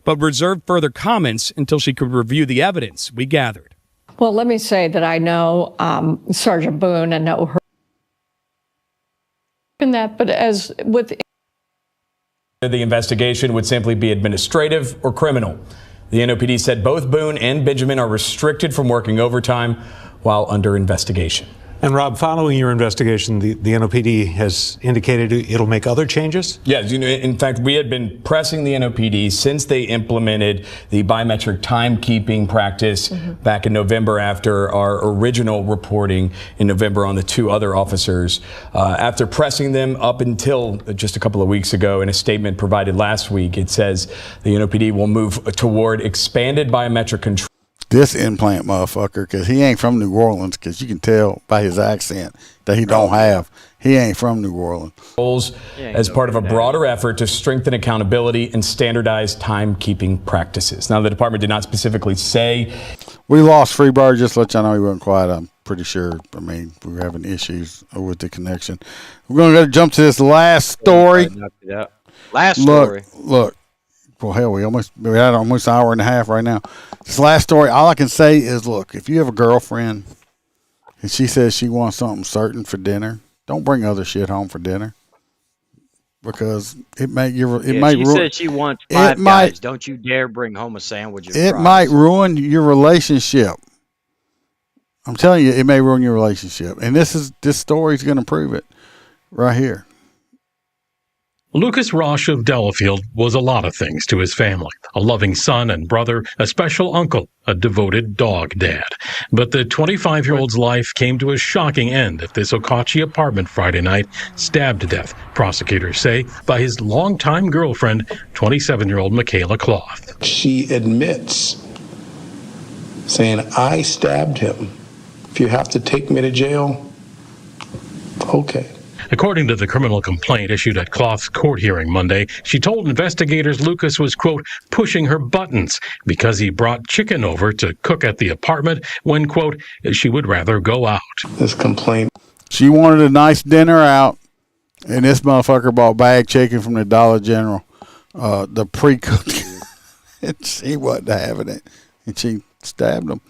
but reserved further comments until she could review the evidence we gathered. Well, let me say that I know Sergeant Boone and know her in that, but as with the investigation would simply be administrative or criminal. The NOPD said both Boone and Benjamin are restricted from working overtime while under investigation. And Rob, following your investigation, the NOPD has indicated it'll make other changes? Yes, in fact, we had been pressing the NOPD since they implemented the biometric timekeeping practice back in November after our original reporting in November on the two other officers. After pressing them up until just a couple of weeks ago, in a statement provided last week, it says the NOPD will move toward expanded biometric control. This implant motherfucker, because he ain't from New Orleans, because you can tell by his accent that he don't have. He ain't from New Orleans. As part of a broader effort to strengthen accountability and standardize timekeeping practices. Now, the department did not specifically say. We lost Freebird, just to let y'all know he wasn't quiet. I'm pretty sure. I mean, we were having issues with the connection. We're going to jump to this last story. Last story. Look. Well, hell, we're at almost an hour and a half right now. This last story, all I can say is, look, if you have a girlfriend and she says she wants something certain for dinner, don't bring other shit home for dinner, because it may She said she wants Five Guys. Don't you dare bring home a sandwich. It might ruin your relationship. I'm telling you, it may ruin your relationship, and this story is going to prove it right here. Lucas Roche of Delafield was a lot of things to his family. A loving son and brother, a special uncle, a devoted dog dad. But the 25-year-old's life came to a shocking end at this Okauchee apartment Friday night, stabbed to death, prosecutors say, by his longtime girlfriend, 27-year-old Michaela Cloth. She admits saying, I stabbed him. If you have to take me to jail, okay. According to the criminal complaint issued at Cloth's court hearing Monday, she told investigators Lucas was, quote, pushing her buttons because he brought chicken over to cook at the apartment when, quote, she would rather go out. This complaint. She wanted a nice dinner out, and this motherfucker bought bag chicken from the Dollar General, the pre-cooked, and she wasn't having it, and she stabbed him.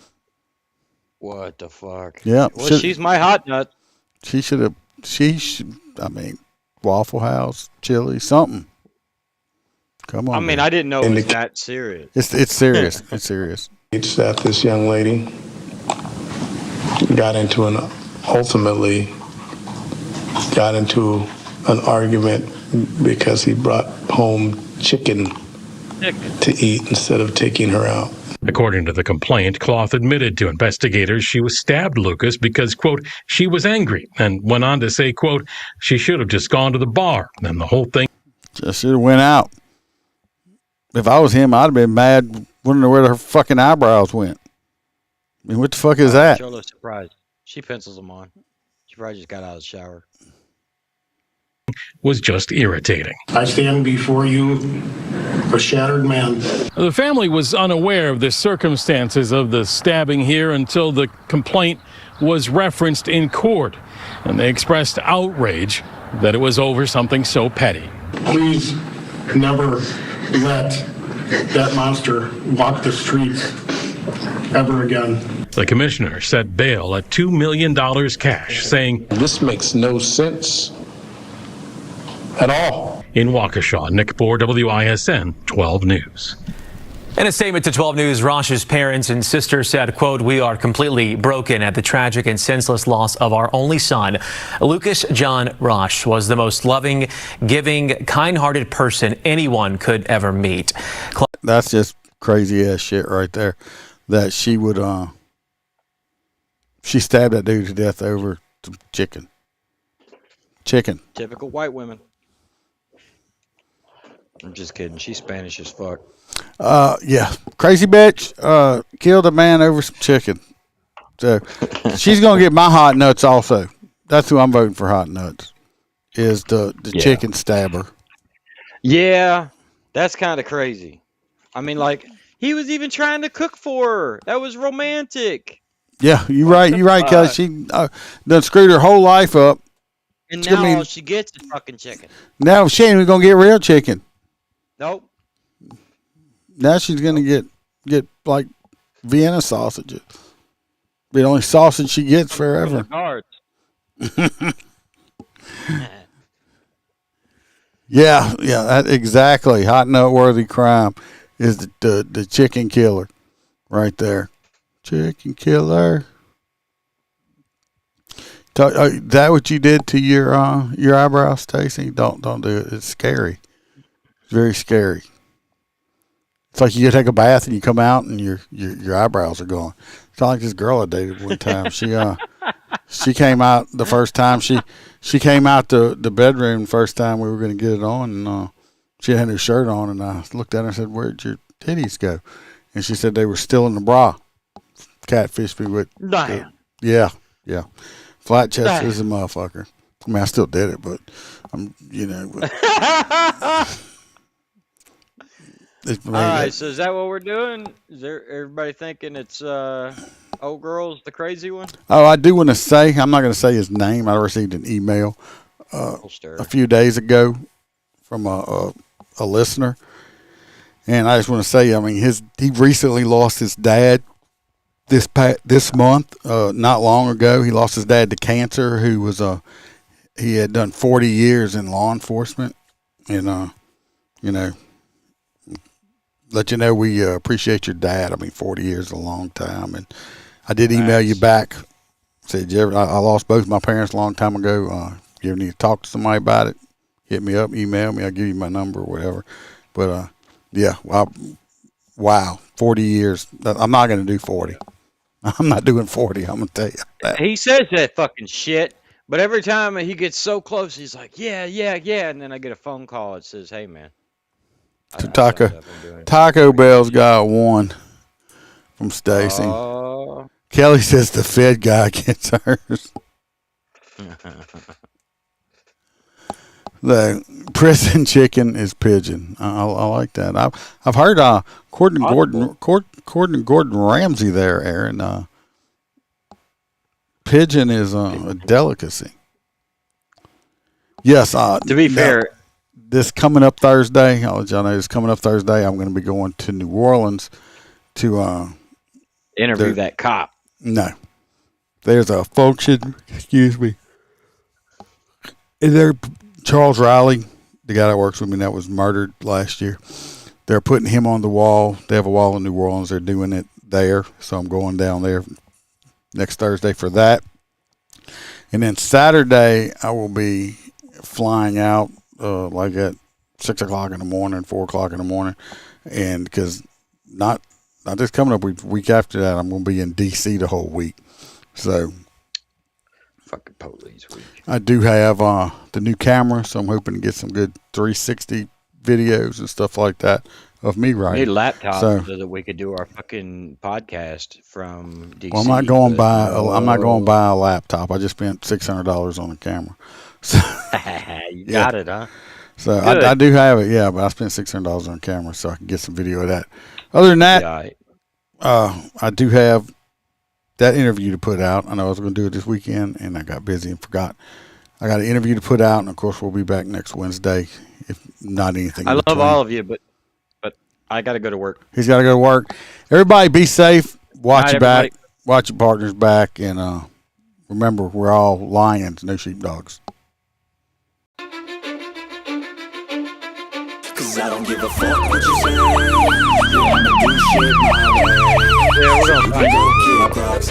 What the fuck? Yeah. Well, she's my hot nut. She should have. I mean, Waffle House, chili, something. Come on. I mean, man. I didn't know it was that serious. It's serious. It's serious. It's that this young lady ultimately got into an argument because he brought home chicken to eat instead of taking her out. According to the complaint, Cloth admitted to investigators she was stabbed Lucas because, quote, she was angry, and went on to say, quote, she should have just gone to the bar. And the whole thing Just should have went out. If I was him, I'd have been mad, wondering where her fucking eyebrows went. I mean, what the fuck is that? Charlotte's surprised. She pencils them on. She probably just got out of the shower. was just irritating. I stand before you a shattered man. The family was unaware of the circumstances of the stabbing here until the complaint was referenced in court, and they expressed outrage that it was over something so petty. Please never let that monster walk the streets ever again. The commissioner set bail at $2 million cash, saying, "This makes no sense at all." In Waukesha, Nick Bohr, WISN 12 News. In a statement to 12 News, Rosh's parents and sister said, quote, "We are completely broken at the tragic and senseless loss of our only son. Lucas John Rosh was the most loving, giving, kind-hearted person anyone could ever meet." That's just crazy ass shit right there. That she would, she stabbed that dude to death over some chicken. Chicken. Typical white women. I'm just kidding. She's Spanish as fuck. Yeah. Crazy bitch killed a man over some chicken. So she's gonna get my hot nuts also. That's who I'm voting for. Hot nuts is the chicken stabber. Yeah, that's kind of crazy. I mean, like, he was even trying to cook for her. That was romantic. Yeah, you're right, cuz she done screwed her whole life up. And now all she gets is fucking chicken. Now she ain't even gonna get real chicken. Nope. Now she's gonna get like Vienna sausages. The only sausage she gets forever. Yeah, that exactly. Hot noteworthy crime is the chicken killer, right there. Chicken killer. Is that what you did to your eyebrows, Stacy? Don't do it. It's scary. It's very scary. It's like you take a bath and you come out and your eyebrows are gone. It's not like this girl I dated one time. She came out the first time she came out the bedroom the first time we were going to get it on, and she had her shirt on, and I looked at her and said, "Where'd your titties go?" And she said they were still in the bra. Catfished me with. Damn. Yeah. Flat chest is a motherfucker. I mean, I still did it, but I'm, All right, so is that what we're doing? Is everybody thinking it's old girl's the crazy one? Oh, I do want to say, I'm not going to say his name. I received an email a few days ago from a listener, and I just want to say, I mean, he recently lost his dad this month. Not long ago, he lost his dad to cancer. Who was he had done 40 years in law enforcement, and let you know we appreciate your dad. I mean, 40 years is a long time, and I did email you back. Said, I lost both my parents a long time ago. You ever need to talk to somebody about it? hit me up, email me. I'll give you my number or whatever. But yeah, wow, 40 years. I'm not going to do 40. I'm not doing 40. I'm going to tell you that. He says that fucking shit, but every time he gets so close, he's like, yeah. And then I get a phone call that says, hey, man. Taco Bell's got one from Stacy. Kelly says the Fed guy gets hers. The prison chicken is pigeon. I like that. I've heard according to Gordon Ramsay there, Aaron. Pigeon is a delicacy. Yes. To be fair, this coming up Thursday, I'll let y'all know this coming up Thursday. I'm going to be going to New Orleans to interview that cop. No, there's a function. Excuse me. Is there? Charles Riley, the guy that works with me that was murdered last year, they're putting him on the wall. They have a wall in New Orleans. They're doing it there. So I'm going down there next Thursday for that. And then Saturday, I will be flying out like at 6 o'clock in the morning, 4 o'clock in the morning. And because not this coming up week after that, I'm going to be in D.C. the whole week. So fucking police week. I do have the new camera, so I'm hoping to get some good 360 videos and stuff like that of me riding. Need a laptop so that we could do our fucking podcast from DC. Well, I'm not going to buy a laptop. I just spent $600 on a camera. So, you got it, huh? So I do have it, yeah, but I spent $600 on a camera so I can get some video of that. Other than that, I do have that interview to put out. I know I was going to do it this weekend, and I got busy and forgot. I got an interview to put out, and of course, we'll be back next Wednesday, if not anything. I love all of you, but I got to go to work. He's got to go to work. Everybody, be safe. Watch your back. Watch your partner's back, and remember, we're all lions, no sheepdogs. 'Cause I don't give a fuck what you say. Yeah, I'ma do shit my way. Yeah, we're gonna find out.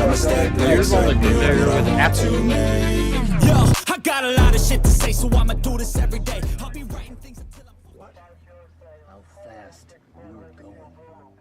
I'ma stack bricks like there with to me. Yo, I got a lot of shit to say, so I'ma do this every day.